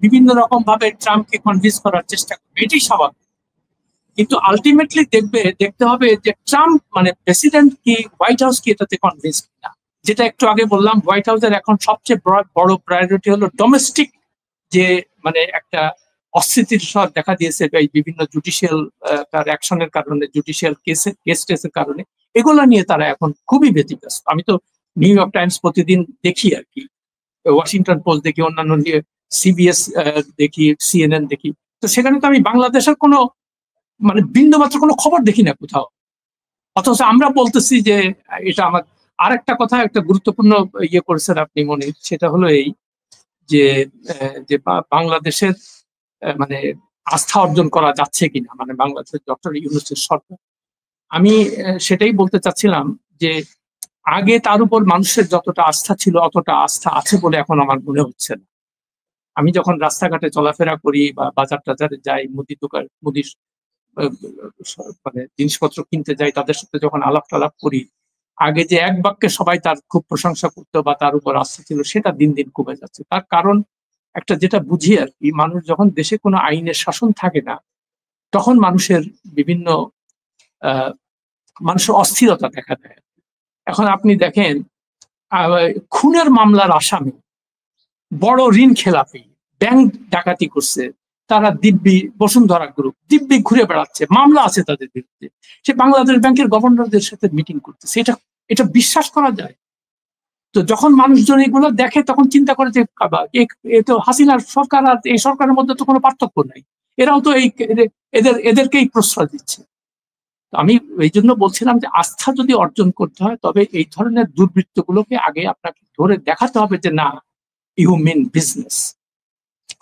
বিভিন্ন রকম ভাবে ট্রাম্পকে কনভিন্স করার চেষ্টা করবে, এটাই স্বাভাবিক। কিন্তু আলটিমেটলি দেখতে হবে যে ট্রাম্প মানে প্রেসিডেন্ট কি হোয়াইট হাউস কি এটাতে কনভিন্স কিনা। যেটা একটু আগে বললাম, হোয়াইট হাউসের এখন সবচেয়ে বড় প্রায়োরিটি হলো ডোমেস্টিক যে মানে একটা অস্থিতিশীল দেখা দিয়েছে এই বিভিন্ন জুডিশিয়াল তার অ্যাকশনের কারণে, জুডিশিয়াল কেসের কারণে, এগুলো নিয়ে তারা এখন খুবই ব্যতিব্যস্ত। আমি তো নিউ ইয়র্ক টাইমস প্রতিদিন দেখি আর কি, ওয়াশিংটন পোস্ট দেখি, অন্যান্য সিবিএস দেখি, সিএনএন দেখি। তো সেখানে তো আমি বাংলাদেশের কোনো মানে বিন্দুমাত্র কোনো খবর দেখি না কোথাও, অথচ আমরা বলতেছি যে এটা আমার। আর একটা কথা, একটা গুরুত্বপূর্ণ ইয়ে করেছেন আপনি মনে, সেটা হলো এই যে বাংলাদেশের মানে আস্থা অর্জন করা যাচ্ছে কিনা, মানে বাংলাদেশের ডক্টর ইউনূসের সরকার। আমি সেটাই বলতে চাচ্ছিলাম যে আগে তার উপর মানুষের যতটা আস্থা ছিল অতটা আস্থা আছে বলে এখন আমার মনে হচ্ছে না। আমি যখন রাস্তাঘাটে চলাফেরা করি বা বাজার টাজারে যাই, মুদির মানে জিনিসপত্র কিনতে যাই, তাদের সাথে যখন আলাপ টালাপ করি, আগে যে এক বাক্যে সবাই তার খুব প্রশংসা করতো বা তার উপর আস্থা ছিল, সেটা দিন দিন কমে যাচ্ছে। তার কারণ একটা যেটা বুঝি আর কি, মানুষ যখন দেশে কোনো আইনের শাসন থাকে না, তখন মানুষের বিভিন্ন মানুষের অস্থিরতা দেখা দেয়। এখন আপনি দেখেন, খুনের মামলার আসামি, বড় ঋণ খেলাপি, ব্যাংক ডাকাতি করছে, তারা দিব্যি, বসুন্ধরা গ্রুপ দিব্যি ঘুরে বেড়াচ্ছে, মামলা আছে তাদের বিরুদ্ধে, সে বাংলাদেশ ব্যাংকের গভর্নরদের সাথে মিটিং করতেছে। এটা বিশ্বাস করা যায়? তো যখন মানুষজন এগুলো দেখে তখন চিন্তা করে যে তো হাসিনার সরকার আর এই সরকারের মধ্যে তো কোনো পার্থক্য নাই, এরাও তো এদেরকেই প্রশ্রয় দিচ্ছে। আমি এই জন্য বলছিলাম যে আস্থা যদি অর্জন করতে হয়, তবে এই ধরনের দুর্বৃত্তগুলোকে আগে আপনাকে ধরে দেখাতে হবে যে না, ইউ মিন বিজনেস,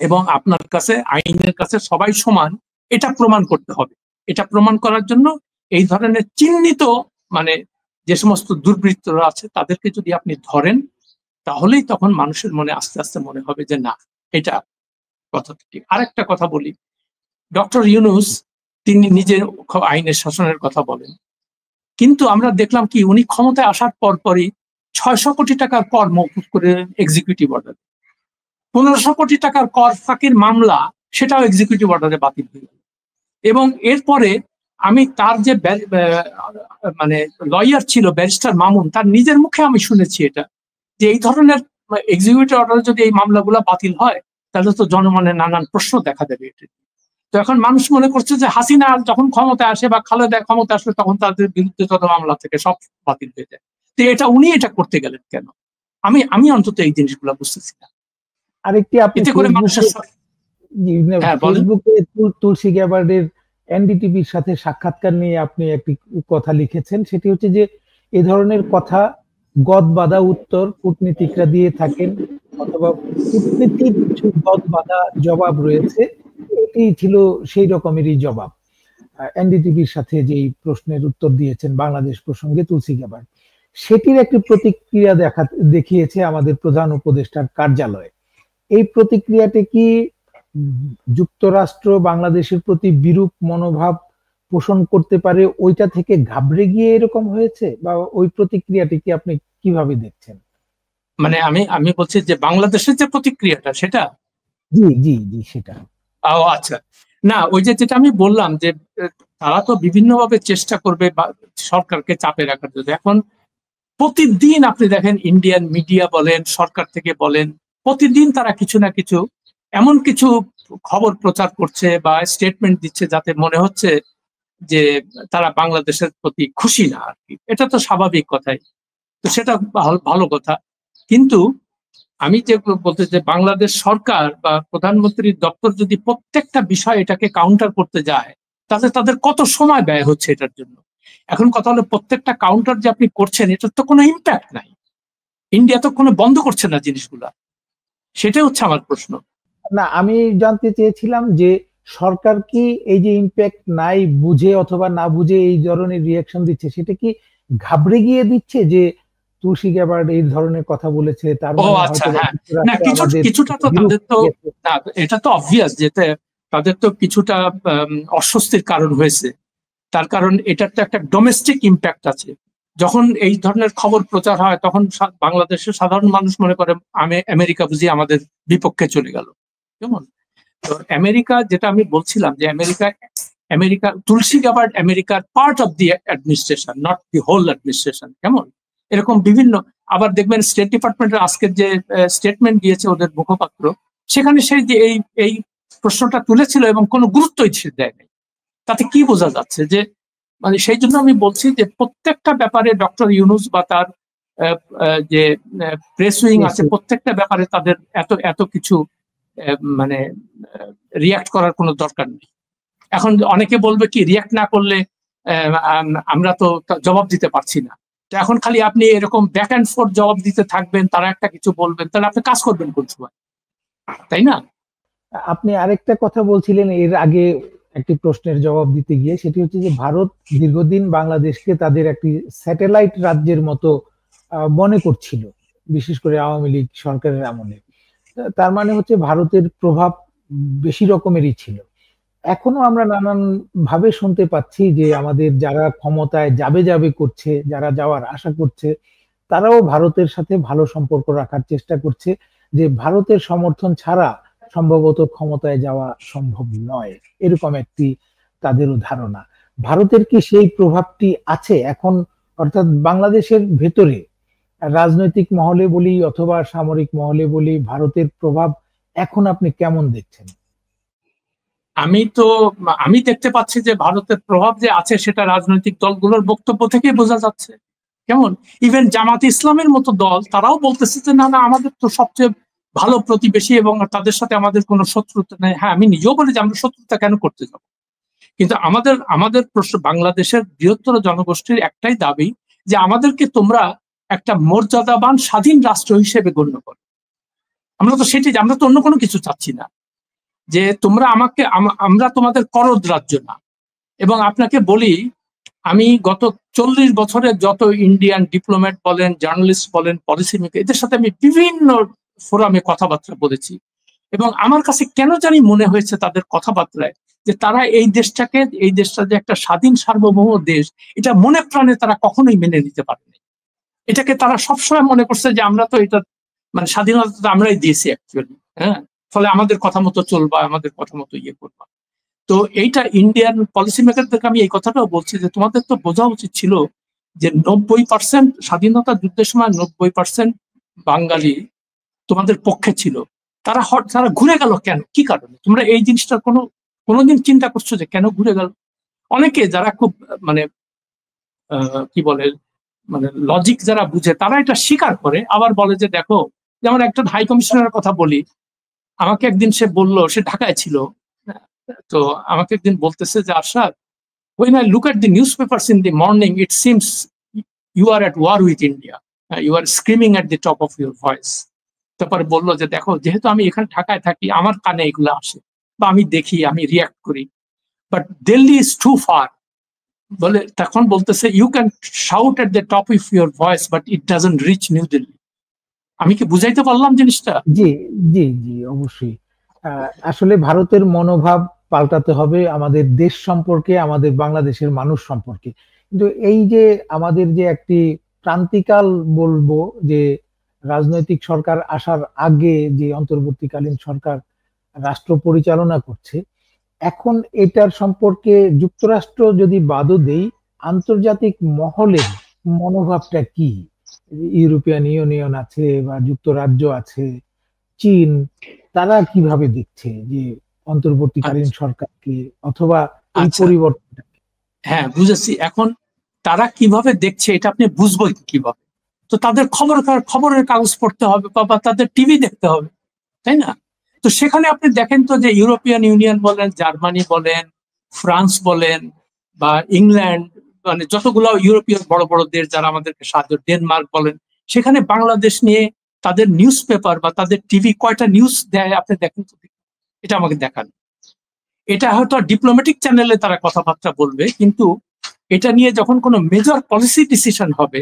এবং আপনার কাছে আইনের কাছে সবাই সমান, এটা প্রমাণ করতে হবে। এটা প্রমাণ করার জন্য এই ধরনের চিহ্নিত মানে যে সমস্ত দুর্বৃত্তরা আছে তাদেরকে যদি আপনি ধরেন, তাহলেই তখন মানুষের মনে আস্তে আস্তে মনে হবে যে না, এটা কথাটা ঠিক। আরেকটা কথা বলি, ডক্টর ইউনূস তিনি নিজের আইনের শাসনের কথা বলেন, কিন্তু আমরা দেখলাম কি উনি ক্ষমতায় আসার পরই 600 কোটি টাকার কর মওকুফ করে এক্সিকিউটিভ অর্ডার, 1500 কোটি টাকার কর ফাঁকির মামলা, সেটাও এক্সিকিউটিভ অর্ডারে বাতিল হয়ে গেল। এবং এরপরে আমি তার যে মানে লয়ার ছিল ব্যারিস্টার মামুন, তার নিজের মুখে আমি শুনেছি এটা, যে এই ধরনের এক্সিকিউটিভ অর্ডার যদি এই মামলাগুলো বাতিল হয়, তাহলে তো জনমনে নানান প্রশ্ন দেখা দেবে। এটা তো এখন মানুষ মনে করছে যে হাসিনা যখন ক্ষমতায় আসে বা খালেদা ক্ষমতা আসবে, তখন তাদের বিরুদ্ধে যত মামলা থেকে সব বাতিল হয়ে যায়। তো এটা উনি এটা করতে গেলেন কেন? আমি অন্তত এই জিনিসগুলো বুঝতেছি না। আরেকটি আপনি ফেসবুকে তুলসী গ্যাবার্ডের এনডিটিভির সাথে সাক্ষাৎকার নিয়ে আপনি একটি কথা লিখেছেন, সেটি হচ্ছে যে এই ধরনের কথা গদবাঁধা উত্তর কূটনীতিকরা দিয়ে থাকেন, অথবা কূটনীতিক কিছু গদবাঁধা জবাব রয়েছে, এটি ছিল সেই রকমেরই জবাব। এনডিটিভির সাথে যেই প্রশ্নের উত্তর দিয়েছেন বাংলাদেশ প্রসঙ্গে তুলসী গ্যাবার্ড, সেটির একটি প্রতিক্রিয়া দেখিয়েছে আমাদের প্রধান উপদেষ্টার কার্যালয়। এই প্রতিক্রিয়াটি কি যুক্তরাষ্ট্র বাংলাদেশের প্রতি বিরূপ মনোভাব পোষণ করতে পারে, ওইটা থেকে ঘাবড়ে গিয়ে এরকম হয়েছে, বা ওই প্রতিক্রিয়াটি কি আপনি কিভাবে দেখছেন? মানে আমি বলছি যে বাংলাদেশের যে প্রতিক্রিয়াটা সেটা। জি জি জি, সেটা। ও আচ্ছা, না ওই যে যেটা আমি বললাম যে তারা তো বিভিন্নভাবে চেষ্টা করবে সরকারকে চাপে রাখার জন্য। এখন প্রতিদিন আপনি দেখেন ইন্ডিয়ান মিডিয়া বলেন, সরকার থেকে বলেন, প্রতিদিন তারা কিছু না কিছু এমন কিছু খবর প্রচার করছে বা স্টেটমেন্ট দিচ্ছে যাতে মনে হচ্ছে যে তারা বাংলাদেশের প্রতি খুশি না আর কি। এটা তো স্বাভাবিক কথাই, তো সেটা ভালো কথা। কিন্তু আমি যে বলতে যে বাংলাদেশ সরকার বা প্রধানমন্ত্রীর দপ্তর যদি প্রত্যেকটা বিষয় এটাকে কাউন্টার করতে যায়, তাহলে তাদের কত সময় ব্যয় হচ্ছে এটার জন্য। এখন কথা হলো প্রত্যেকটা কাউন্টার যে আপনি করছেন এটার তো কোনো ইম্প্যাক্ট নাই, ইন্ডিয়া তো কোনো বন্ধ করছে না জিনিসগুলা, সেটাই হচ্ছে আমার প্রশ্ন। না, আমি জানতে চেয়েছিলাম যে সরকার কি এই যে ইম্প্যাক্ট নাই বুঝে অথবা না বুঝে এই ধরনের রিয়াকশন দিচ্ছে, সেটা কি ঘাবড়ে গিয়ে দিচ্ছে যে তুলসী গ্যাবার্ড এই ধরনের কথা বলেছে, তার ও মানে আচ্ছা, হয়তো হ্যাঁ, না কিছুটা তো তাদের তো, এটা তো অবভিয়াস যে তাদের তো কিছুটা অস্বস্তির কারণ হয়েছে। তার কারণ এটার তো একটা ডোমেস্টিক ইম্প্যাক্ট আছে। যখন এই ধরনের খবর প্রচার হয় তখন বাংলাদেশের সাধারণ মানুষ মনে করে আমেরিকা বুঝি আমাদের বিপক্ষে চলে গেল, কেমন। তো আমেরিকা, যেটা আমি বলছিলাম যে আমেরিকা তুলসী গ্যাবার্ড আমেরিকার part of the administration, not the whole administration, কেমন। এরকম বিভিন্ন, আবার দেখবেন স্টেট ডিপার্টমেন্টের আজকের যে স্টেটমেন্ট দিয়েছে ওদের মুখপাত্র, সেখানে সেই যে এই প্রশ্নটা তুলেছিল এবং কোনো গুরুত্বই দেয় নাই। তাতে কি বোঝা যাচ্ছে যে মানে সেই জন্য আমি বলছি যে প্রত্যেকটা ব্যাপারে ডক্টর ইউনূস বা তার যে প্রেস উইং আছে, প্রত্যেকটা ব্যাপারে তাদের এত এত কিছু মানে রিয়াক্ট করার কোনো দরকার নেই। এখন অনেকে বলবে কি রিয়াক্ট না করলে আমরা তো জবাব দিতে পারছি না। তো এখন খালি আপনি এরকম ব্যাক অ্যান্ড ফোর্থ জবাব দিতে থাকবেন, তারা একটা কিছু বলবেন, তাহলে আপনি কাজ করবেন কোন সময়, তাই না? আপনি আরেকটা কথা বলছিলেন এর আগে একটি প্রশ্নের জবাব দিতে গিয়ে, সেটি হচ্ছে যে ভারত দীর্ঘদিন বাংলাদেশকে তাদের একটি স্যাটেলাইট রাজ্যের মতো মনে করছিল, বিশেষ করে আওয়ামী লীগ সরকারের আমলে। তার মানে হচ্ছে ভারতের প্রভাব বেশি রকমেরই ছিল। এখনো আমরা নানান ভাবে শুনতে পাচ্ছি যে আমাদের যারা ক্ষমতায় যাবে যাবে করছে, যারা যাওয়ার আশা করছে, তারাও ভারতের সাথে ভালো সম্পর্ক রাখার চেষ্টা করছে, যে ভারতের সমর্থন ছাড়া সম্ভবত ক্ষমতায় যাওয়া সম্ভব নয়, এরকম একটি তাদেরও ধারণা। ভারতের কি সেই প্রভাবটি আছে এখন, অর্থাৎ বাংলাদেশের ভেতরে রাজনৈতিক মহলে বলি অথবা সামরিক মহলে বলি, ভারতের প্রভাব এখন আপনি কেমন দেখছেন? আমি দেখতে পাচ্ছি যে ভারতের প্রভাব যে আছে সেটা রাজনৈতিক দলগুলোর বক্তব্য থেকেই বোঝা যাচ্ছে, কেমন। ইভেন জামাত ইসলামের মতো দল তারাও বলতেছে যে না না, আমাদের তো সবচেয়ে ভালো প্রতিবেশী এবং তাদের সাথে আমাদের কোনো শত্রুতা নেই। হ্যাঁ, আমি নিজেও বলি যে আমরা শত্রুতা কেন করতে যাব, কিন্তু আমাদের আমাদের প্রশ্ন, বাংলাদেশের বৃহত্তর জনগোষ্ঠীর একটাই দাবি যে আমাদেরকে তোমরা একটা মর্যাদাবান স্বাধীন রাষ্ট্র হিসেবে গণ্য করো। আমরা তো সেটি, আমরা তো অন্য কোনো কিছু চাচ্ছি না, যে তোমরা আমাকে, আমরা তোমাদের করদ রাজ্য না। এবং আপনাকে বলি, আমি গত 40 বছরের যত ইন্ডিয়ান ডিপ্লোম্যাট বলেন, জার্নালিস্ট বলেন, পলিসি মেকার, এদের সাথে আমি বিভিন্ন ফোরামে কথাবার্তা বলেছি, এবং আমার কাছে কেন জানি মনে হয়েছে তাদের কথাবার্তায় যে তারা এই দেশটা যে একটা স্বাধীন সার্বভৌম দেশ, এটা মনে প্রাণে তারা কখনোই মেনে নিতে পারেনি। এটাকে তারা সবসময় মনে করছে যে আমরা তো এটা মানে স্বাধীনতা আমরাই দিয়েছি অ্যাকচুয়ালি, হ্যাঁ, ফলে আমাদের কথা মতো চলবা, আমাদের কথা মতো ইয়ে করবা। তো এইটা ইন্ডিয়ান পলিসি মেকারদেরকে আমি এই কথাটাও বলছি যে তোমাদের তো বোঝা উচিত ছিল যে 90% স্বাধীনতা যুদ্ধের সময় 90% বাঙালি তোমাদের পক্ষে ছিল। তারা ঘুরে গেল কেন, কি কারণে? তোমরা এই জিনিসটা কোনোদিন চিন্তা করছো যে কেন ঘুরে গেল? অনেকে যারা খুব মানে কি বলে, মানে লজিক যারা বুঝে তারা এটা স্বীকার করে, আবার বলে যে দেখো, যেমন একটা হাই কমিশনারের কথা বলি, আমাকে একদিন সে বললো, সে ঢাকায় ছিল, তো আমাকে একদিন বলতেছে যে Arshad, when I look at the newspapers in the morning, it seems you are at war with India. You are screaming at the top of your voice. তারপরে বললো যে দেখো, যেহেতু আমি এখানে ঢাকায় থাকি, আমার কানে এগুলো আসে, বা আমি দেখি, আমি রিয়াক্ট করি, but Delhi is too far. বলে তখন বলতেছে you can shout at the top of your voice but it doesn't reach New Delhi. আমি কি বুঝাইতে পারলাম জিনিসটা? জি, জি, জি, অবশ্যই। আসলে ভারতের মনোভাব পাল্টাতে হবে আমাদের দেশ সম্পর্কে, আমাদের বাংলাদেশের মানুষ সম্পর্কে। কিন্তু এই যে আমাদের যে একটি ক্রান্তিকাল বলবো, যে রাজনৈতিক সরকার আসার আগে যে অন্তর্বর্তীকালীন সরকার রাষ্ট্র পরিচালনা করছে, এখন এটার সম্পর্কে যুক্তরাষ্ট্র যদি বাদও দেই, আন্তর্জাতিক মহলের মনোভাবটা কি? ইউরোপিয়ান ইউনিয়ন আছে বা যুক্তরাজ্য আছে, চীন, তারা কিভাবে দেখছে যে অন্তর্বর্তীকালীন আচ্ছা সরকারকে, অথবা এই আচ্ছা, পরিবর্তনটা? হ্যাঁ বুঝেছি। এখন তারা কিভাবে দেখছে এটা আপনি বুঝবো কিভাবে? তো তাদের খবরের কাগজ পড়তে হবে বা তাদের টিভি দেখতে হবে, তাই না? তো সেখানে আপনি দেখেন তো যে ইউরোপিয়ান ইউনিয়ন বলেন, জার্মানি বলেন, ফ্রান্স বলেন বা ইংল্যান্ড, মানে যতগুলো ইউরোপীয় বড় বড় দেশ যারা আমাদেরকে সাহায্য, ডেনমার্ক বলেন, সেখানে বাংলাদেশ নিয়ে তাদের নিউজ পেপার বা তাদের টিভি কয়টা নিউজ দেয় আপনি দেখেন তো, এটা আমাকে দেখান। এটা হয়তো ডিপ্লোম্যাটিক চ্যানেলে তারা কথাবার্তা বলবে, কিন্তু এটা নিয়ে যখন কোনো মেজর পলিসি ডিসিশন হবে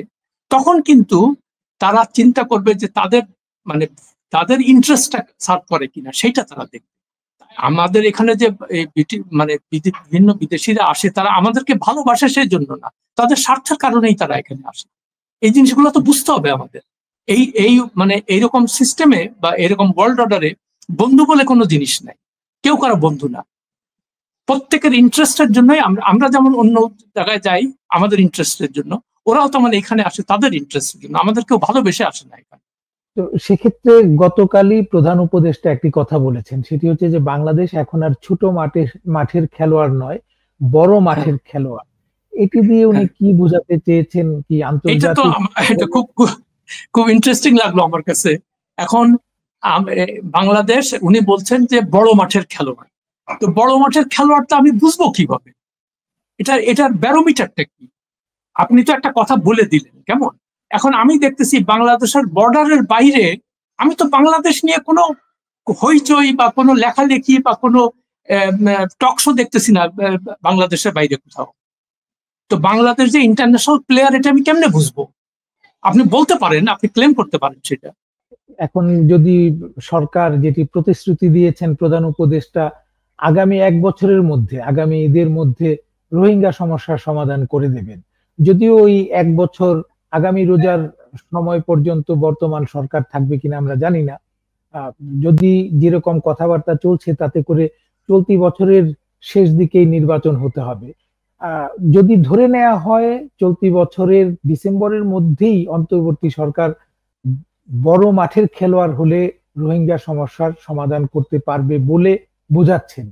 তখন কিন্তু তারা চিন্তা করবে যে তাদের মানে তাদের ইন্টারেস্টটা সার্ভ করে কিনা, সেটা তারা দেখবে। আমাদের এখানে যে মানে বিভিন্ন বিদেশিরা আসে, তারা আমাদেরকে ভালোবাসে সেই জন্য না, তাদের স্বার্থের কারণেই তারা এখানে আসে। এই জিনিসগুলো তো বুঝতে হবে আমাদের। এই এই মানে এইরকম সিস্টেমে বা এরকম ওয়ার্ল্ড অর্ডারে বন্ধু বলে কোনো জিনিস নাই, কেউ কারো বন্ধু না। প্রত্যেকের ইন্টারেস্টের জন্যই আমরা যেমন অন্য জায়গায় যাই আমাদের ইন্টারেস্টের জন্য, ওরাও তেমন এখানে আসে তাদের ইন্টারেস্টের জন্য, আমাদের কেউ ভালোবেসে আসে না এখানে। তো সেক্ষেত্রে গতকালই প্রধান উপদেষ্টা একটি কথা বলেছেন, সেটি হচ্ছে যে বাংলাদেশ এখন আর ছোট মাঠের খেলোয়াড় নয়, বড় হ্যাঁ, মাঠের খেলোয়াড়। এটি দিয়ে উনি হ্যাঁ, কি বোঝাতে চেয়েছেন? কি এটা তো আন্তর্জাতিক এটা খুব খুব ইন্টারেস্টিং লাগলো আমার কাছে। এখন বাংলাদেশ, উনি বলছেন যে বড় মাঠের খেলোয়াড়। তো বড় মাঠের খেলোয়াড়টা আমি বুঝবো কিভাবে? এটার ব্যারোমিটারটা কি? আপনি তো একটা কথা বলে দিলেন, কেমন? এখন আমি দেখতেছি বাংলাদেশের বর্ডারের বাইরে, আমি তো বাংলাদেশ নিয়ে কোনো হইচই বা কোনো লেখালেখি বা কোনো টক শো দেখতেছি না বাংলাদেশের বাইরে কোথাও। তো বাংলাদেশ যে ইন্টারন্যাশনাল প্লেয়ার, এটা আমি কেমনে বুঝবো? আপনি বলতে পারেন, আপনি ক্লেম করতে পারেন সেটা। এখন যদি সরকার যেটি প্রতিশ্রুতি দিয়েছেন প্রধান উপদেষ্টা, আগামী 1 বছরের মধ্যে, আগামী ঈদের মধ্যে রোহিঙ্গা সমস্যার সমাধান করে দেবেন। যদিও ওই 1 বছর, আগামী রোজার সময় পর্যন্ত বর্তমান সরকার থাকবে কিনা আমরা জানি না। আহ, যদি যেরকম কথাবার্তা চলছে তাতে করে চলতি বছরের শেষ দিকেই নির্বাচন হতে হবে। যদি ধরে নেওয়া হয় চলতি বছরের ডিসেম্বরের মধ্যেই অন্তর্বর্তী সরকার বড় মাঠের খেলোয়াড় হলে রোহিঙ্গা সমস্যার সমাধান করতে পারবে বলে বোঝাচ্ছেন,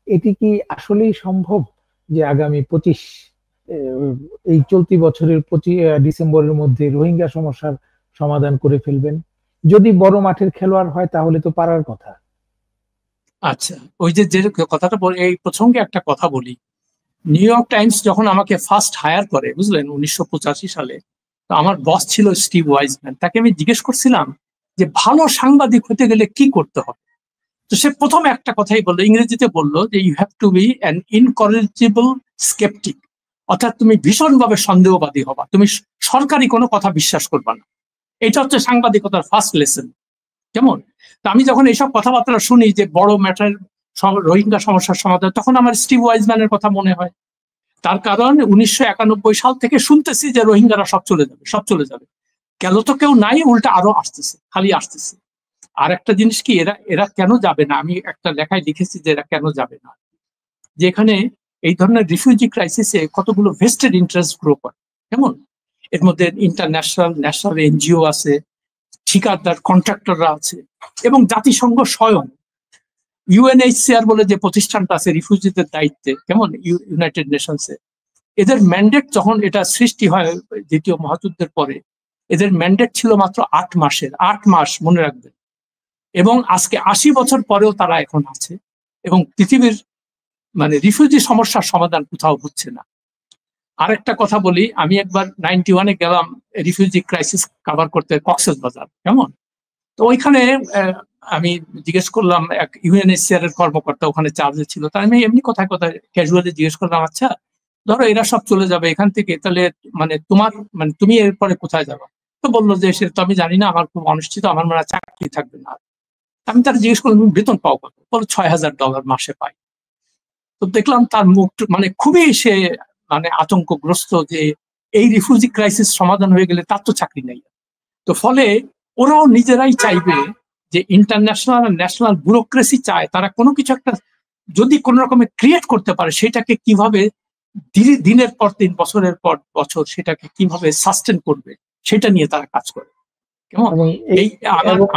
এটি কি আসলেই সম্ভব যে আগামী 25 এই চলতি বছরের 25 ডিসেম্বরের মধ্যে রোহিঙ্গা সমস্যার সমাধান করে ফেলবেন? যদি বড় মাঠের খেলোয়াড় হয় তাহলে তো পারার কথা। আচ্ছা, ওই যে যে কথাটা বলি, এই প্রসঙ্গে একটা কথা বলি। নিউ ইয়র্ক টাইমস যখন আমাকে ফার্স্ট হায়ার করে, বুঝলেন, 1985 সালে, তো আমার বস ছিল স্টিভ ওয়াইজম্যান। তাকে আমি জিজ্ঞেস করছিলাম যে ভালো সাংবাদিক হতে গেলে কি করতে হবে। তো সে প্রথম একটা কথাই বললো, ইংরেজিতে বললো যে you have to be an incorrigible sceptic. অর্থাৎ তুমি ভীষণভাবে সন্দেহবাদী হবা, তুমি সরকারি কোনো কথা বিশ্বাস করবা না। এটা হচ্ছে সাংবাদিকতার ফার্স্ট লেসন, কেমন? তা আমি যখন এইসব কথাবার্তা শুনি যে বড় ম্যাটার রোহিঙ্গা সমস্যার সমাধান, তখন আমার স্টিভ ওয়াইজম্যানের কথা মনে হয়। তার কারণ 1991 সাল থেকে শুনতেছি যে রোহিঙ্গারা সব চলে যাবে, সব চলে যাবে। গেল তো কেউ নাই, উল্টা আরো আসতেছে, খালি আসতেছে। আর একটা জিনিস কি, এরা এরা কেন যাবে না, আমি একটা লেখায় লিখেছি যে এরা কেন যাবে না। যেখানে এই ধরনের রিফিউজি ক্রাইসিসে কতগুলো ভেস্টেড ইন্টারেস্ট গ্রো করে, কেমন? এর মধ্যে ইন্টারন্যাশনাল ন্যাশনাল এনজিও আছে, ঠিকাদার কন্ট্রাক্টররা আছে, এবং জাতিসংঘ স্বয়ং, ইউএনএইচসিআর বলে যে প্রতিষ্ঠানটা আছে রিফিউজিদের দায়িত্বে, কেমন, ইউনাইটেড নেশনসে, এদের ম্যান্ডেট যখন এটা সৃষ্টি হয় দ্বিতীয় মহাযুদ্ধের পরে, এদের ম্যান্ডেট ছিল মাত্র 8 মাসের, 8 মাস, মনে রাখবেন। এবং আজকে 80 বছর পরেও তারা এখন আছে, এবং পৃথিবীর মানে রিফিউজি সমস্যার সমাধান কোথাও হচ্ছে না। আরেকটা কথা বলি, আমি একবার 91-এ গেলাম রিফিউজি ক্রাইসিস কভার করতে কক্সবাজার, কেমন? তো ওইখানে আমি জিজ্ঞেস করলাম, এক ইউএনএইচসিআর এর কর্মকর্তা ওখানে চার্জে ছিল, তাই আমি এমনি কথায় কথায় ক্যাজুয়ালি জিজ্ঞেস করলাম, আচ্ছা ধরো এরা সব চলে যাবে এখান থেকে, তাহলে মানে তোমার মানে তুমি এরপরে কোথায় যাবে? তো বললো যে সেটা তো আমি জানি না, আমার খুব অনিশ্চিত, আমার মনে হয় চাকরি থাকবে না। আমি তার জিজ্ঞেস করলাম তুমি বেতন পাও কত? বলো $6,000 মাসে পাই। তো দেখলাম তার মুখ মানে খুবই সে মানে আতঙ্কগ্রস্ত যে এই রিফিউজি ক্রাইসিস সমাধান হয়ে গেলে তার তো চাকরি নেই। তো ফলে ওরাও নিজেরাই চাইবে যে ইন্টারন্যাশনাল আর ন্যাশনাল ব্যুরোক্রেসি চায় তারা কোনো কিছু একটা যদি কোন রকমের ক্রিয়েট করতে পারে, সেটাকে কিভাবে দিনের পর দিন বছরের পর বছর সেটাকে কিভাবে সাস্টেন করবে সেটা নিয়ে তারা কাজ করে। কেমন এই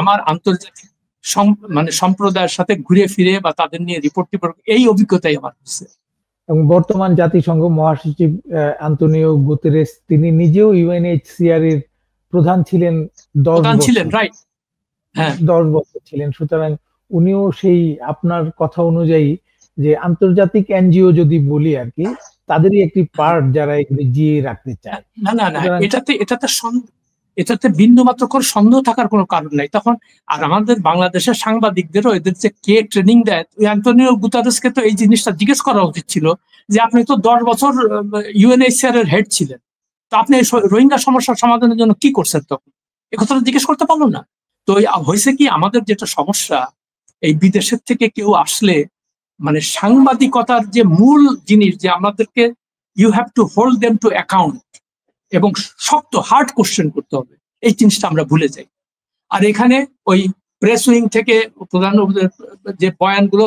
আমার আন্তর্জাতিক মানে সম্প্রদায়ের সাথে ঘুরে ফিরে বা তাদের নিয়ে রিপোর্ট এই অভিজ্ঞতাই আমার হচ্ছে। এবং বর্তমান জাতিসংঘ মহাসচিব আন্তোনিও গুতেরেস তিনি নিজেও ইউএনএইচসিআর এর প্রধান ছিলেন 10 বছর, রাইট? হ্যাঁ, 10 বছর ছিলেন। সুতরাং উনিও সেই আপনার কথা অনুযায়ী যে আন্তর্জাতিক এনজিও যদি বলি আর কি, তাদেরই একটি পার্ট যারা এগুলি জিয়ে রাখতে চায়। না না না, এটাতে বিন্দু মাত্র করে সন্দেহ থাকার কোনো কারণ নাই তখন। আর আমাদের বাংলাদেশের সাংবাদিকদেরও এদের যে কে ট্রেনিং দেয়, অ্যান্টোনিও গুতেরেসকে তো এই জিনিসটা জিজ্ঞেস করা উচিত ছিল যে আপনি তো 10 বছর ইউএনএইচসিআর এর হেড ছিলেন, তো আপনি রোহিঙ্গা সমস্যার সমাধানের জন্য কি করছেন? তখন এ কথাটা জিজ্ঞেস করতে পারলো না। তো হয়েছে কি, আমাদের যেটা সমস্যা, এই বিদেশের থেকে কেউ আসলে মানে সাংবাদিকতার যে মূল জিনিস যে আমাদেরকে you have to hold them to account এবং শক্ত হার্ড কোশ্চেন করতে হবে, এই জিনিসটা আমরা ভুলে যাই। আর এখানে ওই প্রেস উইং থেকে প্রধান যে বয়ানগুলো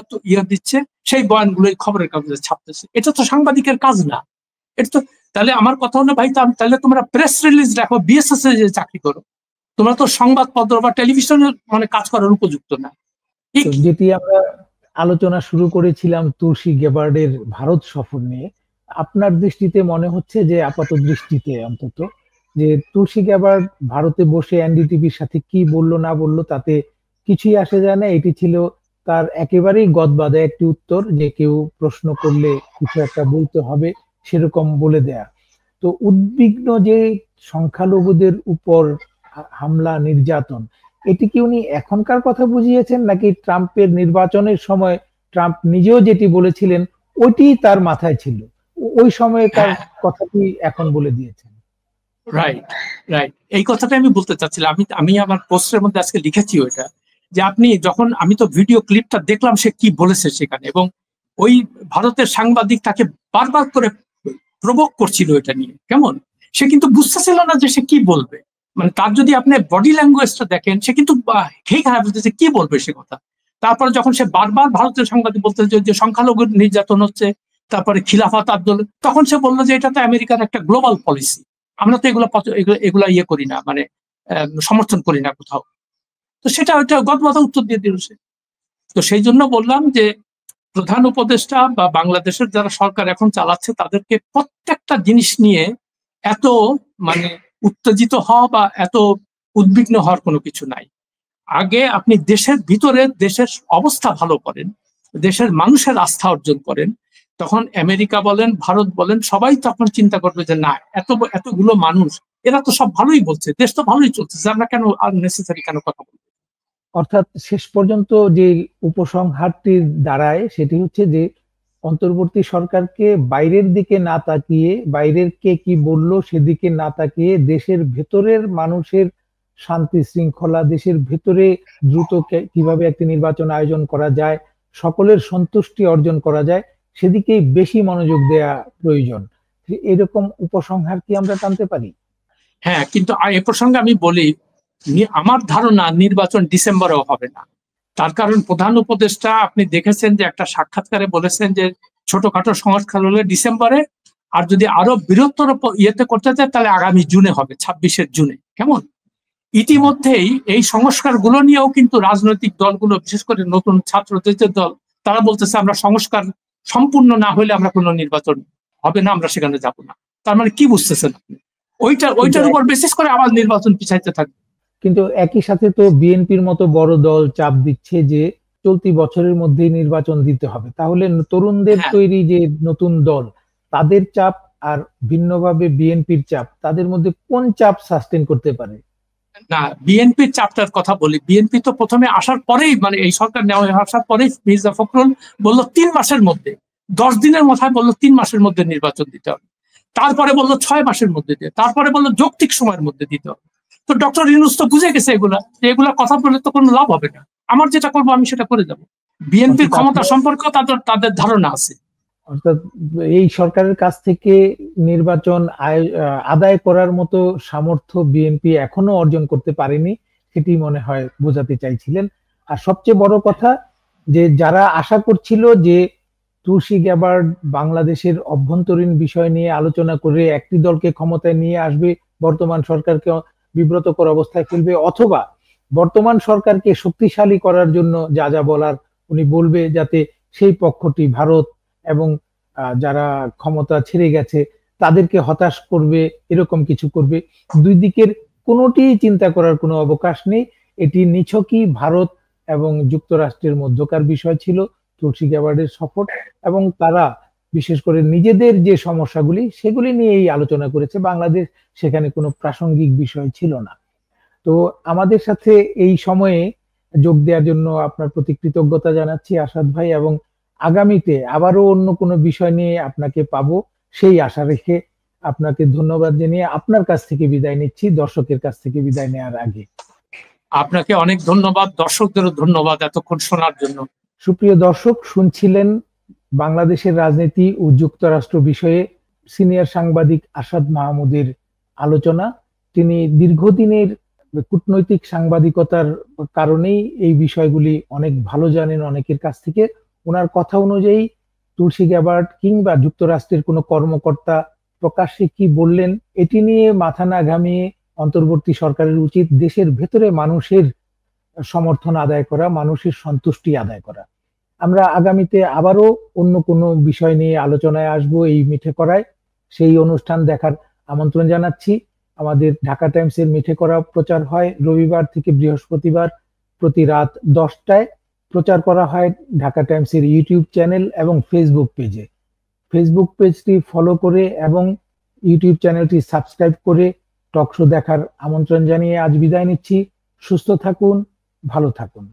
দিচ্ছে, সেই বয়ানগুলোই খবরের কাগজে ছাপতেছে। এটা তো সাংবাদিকের কাজ না। এটা তো তাহলে আমার কথা হলো ভাই, তাহলে তোমরা প্রেস রিলিজ রাখো, বিএসএস এ চাকরি করো, তোমরা তো সংবাদপত্র বা টেলিভিশনে মানে কাজ করার উপযুক্ত না। যেটি আমরা আলোচনা শুরু করেছিলাম তুলসী গেবার্ডের ভারত সফর নিয়ে, আপনার দৃষ্টিতে মনে হচ্ছে যে আপাত দৃষ্টিতে অন্তত যে তুলসী গেবার্ড ভারতে বসে এনডিটিভির সাথে কি বললো না বললো তাতে কিছুই আসে যায় না, এটি ছিল তার একেবারেই গদবাঁধা একটি উত্তর যে কেউ প্রশ্ন করলে কিছু একটা বলতে হবে সেরকম বলে দেয়া। তো উদ্বিগ্ন যে সংখ্যালঘুদের উপর হামলা নির্যাতন, এটি কি উনি এখনকার কথা বুঝিয়েছেন নাকি ট্রাম্পের নির্বাচনের সময় ট্রাম্প নিজেও যেটি বলেছিলেন ওইটি তার মাথায় ছিল, ওই সময়কার কথাটি এখন বলে দিয়েছেন? রাইট, রাইট, এই কথাটা আমি বলতে চাচ্ছিলাম। আমি আমার পোস্টের মধ্যে আজকে লিখেছি ওইটা, যে আপনি যখন আমি তো ভিডিও ক্লিপটা দেখলাম সে কি বলেছে সেখানে, এবং ওই ভারতের সাংবাদিক তাকে বারবার করে প্রভোক করছিল এটা নিয়ে। কেমন সে কিন্তু বুঝতেছিল না যে সে কি বলবে, মানে তার যদি আপনি বডি ল্যাঙ্গুয়েজটা দেখেন সে কিন্তু খেয়ে খারাপ বলতেছে কি বলবে সে কথা। তারপরে যখন সে বারবার ভারতের সাংবাদিক বলতেছে যে সংখ্যালঘু নির্যাতন হচ্ছে, তারপরে খিলাফত আন্দোলন, তখন সে বললো যে এটা তো আমেরিকার একটা গ্লোবাল পলিসি, আমরা তো এগুলা ইয়ে করি না, মানে সমর্থন করি না কোথাও। তো সেটা ওইটা গদবাধা উত্তর দিয়ে দিল সে। তো সেই জন্য বললাম যে প্রধান উপদেষ্টা বা বাংলাদেশের যারা সরকার এখন চালাচ্ছে তাদেরকে প্রত্যেকটা জিনিস নিয়ে এত মানে উত্তেজিত হওয়া বা এত উদ্বিগ্ন হওয়ার কোনো কিছু নাই। আগে আপনি দেশের ভিতরে দেশের অবস্থা ভালো করেন, দেশের মানুষের আস্থা অর্জন করেন, তখন আমেরিকা বলেন ভারত বলেন সবাই তখন চিন্তা করবে যে না এতগুলো মানুষ এরা তো সব ভালোই বলছে, দেশ তো ভালোই চলছে, আমরা কেন আননেসেসারি কেন কথা বলবো। অর্থাৎ শেষ পর্যন্ত যে উপসংহারটি দাঁড়ায় সেটি হচ্ছে যে অন্তর্বর্তী সরকারকে বাইরের দিকে না তাকিয়ে, বাইরের কে কি বললো সেদিকে না তাকিয়ে দেশের ভেতরের মানুষের শান্তি শৃঙ্খলা, দেশের ভেতরে দ্রুত কিভাবে একটি নির্বাচন আয়োজন করা যায়, সকলের সন্তুষ্টি অর্জন করা যায় সেদিকেই বেশি মনোযোগ দেয়া প্রয়োজন। এরকম উপসংহার কি আমরা টানতে পারি? হ্যাঁ, কিন্তু এ প্রসঙ্গে আমি বলি আমার ধারণা নির্বাচন ডিসেম্বরেও হবে না। তার কারণ প্রধান উপদেষ্টা আপনি দেখেছেন যে একটা সাক্ষাৎকারে বলেছেন যে ছোটখাটো সংস্কার হলে ডিসেম্বরে, আর যদি আরো বৃহত্তর ইয়েতে করতে চায় তাহলে আগামী জুনে হবে, 26 জুনে। কেমন ইতিমধ্যেই এই সংস্কারগুলো নিয়েও কিন্তু রাজনৈতিক দলগুলো, বিশেষ করে নতুন ছাত্রদের যে দল, তারা বলতেছে আমরা সংস্কার সম্পূর্ণ না হলে আমরা কোনো নির্বাচন হবে না, আমরা সেখানে যাব না। তার মানে কি বুঝতেছেন আপনি? ওইটার উপর বেসিস করে আবার নির্বাচন পিছাইতে থাকবে। কিন্তু একই সাথে তো বিএনপির মতো বড় দল চাপ দিচ্ছে যে চলতি বছরের মধ্যেই নির্বাচন দিতে হবে, তাহলে তরুণদের তৈরি যে নতুন দল তাদের চাপ আর ভিন্নভাবে বিএনপির চাপ, তাদের মধ্যে কোন চাপ সাস্টেন করতে পারে? না, বিএনপির চাপটার কথা বলি। বিএনপি তো প্রথমে আসার পরেই, মানে এই সরকার নেওয়া আসার পরেই মির্জা ফখরুল বললো 3 মাসের মধ্যে, 10 দিনের মাথায় বললো 3 মাসের মধ্যে নির্বাচন দিতে হবে, তারপরে বললো 6 মাসের মধ্যে দিতে, তারপরে বললো যৌক্তিক সময়ের মধ্যে দিতে হবে। তো ডক্টর ইউনূস তো বুঝে গেছে এগুলা কথা বলে তো কোনো লাভ হবে না, আমার যেটা করবো আমি সেটা করে যাবো। বিএনপির ক্ষমতা সম্পর্কেও তাদের ধারণা আছে। অর্থাৎ এই সরকারের কাছ থেকে নির্বাচন আদায় করার মতো সামর্থ্য বিএনপি এখনো অর্জন করতে পারেনি, সেটি মনে হয় বোঝাতে চাইছিলেন। আর সবচেয়ে বড় কথা, যে যারা আশা করছিল যে তুলসী গ্যাবার্ড বাংলাদেশের অভ্যন্তরীণ বিষয় নিয়ে আলোচনা করে একটি দলকে ক্ষমতায় নিয়ে আসবে, বর্তমান সরকারকে বিব্রতকর অবস্থায় ফেলবে, অথবা বর্তমান সরকারকে শক্তিশালী করার জন্য যা যা বলার উনি বলবে, যাতে সেই পক্ষটি ভারত এবং যারা ক্ষমতা ছেড়ে গেছে তাদেরকে হতাশ করবে, এরকম কিছু করবে, দুই দিকের কোনোটি চিন্তা করার কোনো অবকাশ নেই। এটি নিছকই ভারত এবং যুক্তরাষ্ট্রের মধ্যকার বিষয় ছিল, তুলসী গ্যাবার্ডের সফর, এবং তারা বিশেষ করে নিজেদের যে সমস্যাগুলি সেগুলি নিয়েই আলোচনা করেছে। বাংলাদেশ সেখানে কোনো প্রাসঙ্গিক বিষয় ছিল না। তো আমাদের সাথে এই সময়ে যোগ দেওয়ার জন্য আপনার প্রতি কৃতজ্ঞতা জানাচ্ছি আসাদ ভাই, এবং আগামীতে আবারও অন্য কোনো বিষয় নিয়ে আপনাকে পাবো সেই আশা রেখে আপনাকে ধন্যবাদ জানিয়ে আপনার কাছ থেকে বিদায় নিচ্ছি, দর্শকের কাছ থেকে বিদায় নেওয়ার আগে। আপনাকে অনেক ধন্যবাদ, দর্শকদেরও ধন্যবাদ এতক্ষণ শোনার জন্য। সুপ্রিয় দর্শক, শুনছিলেন বাংলাদেশের রাজনীতি ও যুক্তরাষ্ট্র বিষয়ে সিনিয়র সাংবাদিক আসাদ মাহমুদের আলোচনা। তিনি দীর্ঘদিনের কূটনৈতিক সাংবাদিকতার কারণেই এই বিষয়গুলি অনেক ভালো জানেন অনেকের কাছ থেকে। ওনার কথা অনুযায়ী তুলসী গ্যাবার্ড কিংবা যুক্তরাষ্ট্রের কোনো কর্মকর্তা প্রকাশ্যে কি বললেন এটি নিয়ে মাথা না ঘামিয়ে অন্তর্বর্তী সরকারের উচিত দেশের ভেতরে মানুষের সমর্থন আদায় করা, মানুষের সন্তুষ্টি আদায় করা। আমরা আগামীতে আবারও অন্য কোনো বিষয় নিয়ে আলোচনায় আসবো এই মিঠে করায়। সেই অনুষ্ঠান দেখার আমন্ত্রণ জানাচ্ছি। আমাদের ঢাকা টাইমসের মিঠে করা প্রচার হয় রবিবার থেকে বৃহস্পতিবার প্রতি রাত 10টায়। প্রচার করা হয় ঢাকা টাইমসের ইউটিউব চ্যানেল এবং ফেসবুক পেজে। ফেসবুক পেজটি ফলো করে এবং ইউটিউব চ্যানেলটি সাবস্ক্রাইব করে টক শো দেখার আমন্ত্রণ জানিয়ে আজ বিদায় নিচ্ছি। সুস্থ থাকুন, ভালো থাকুন।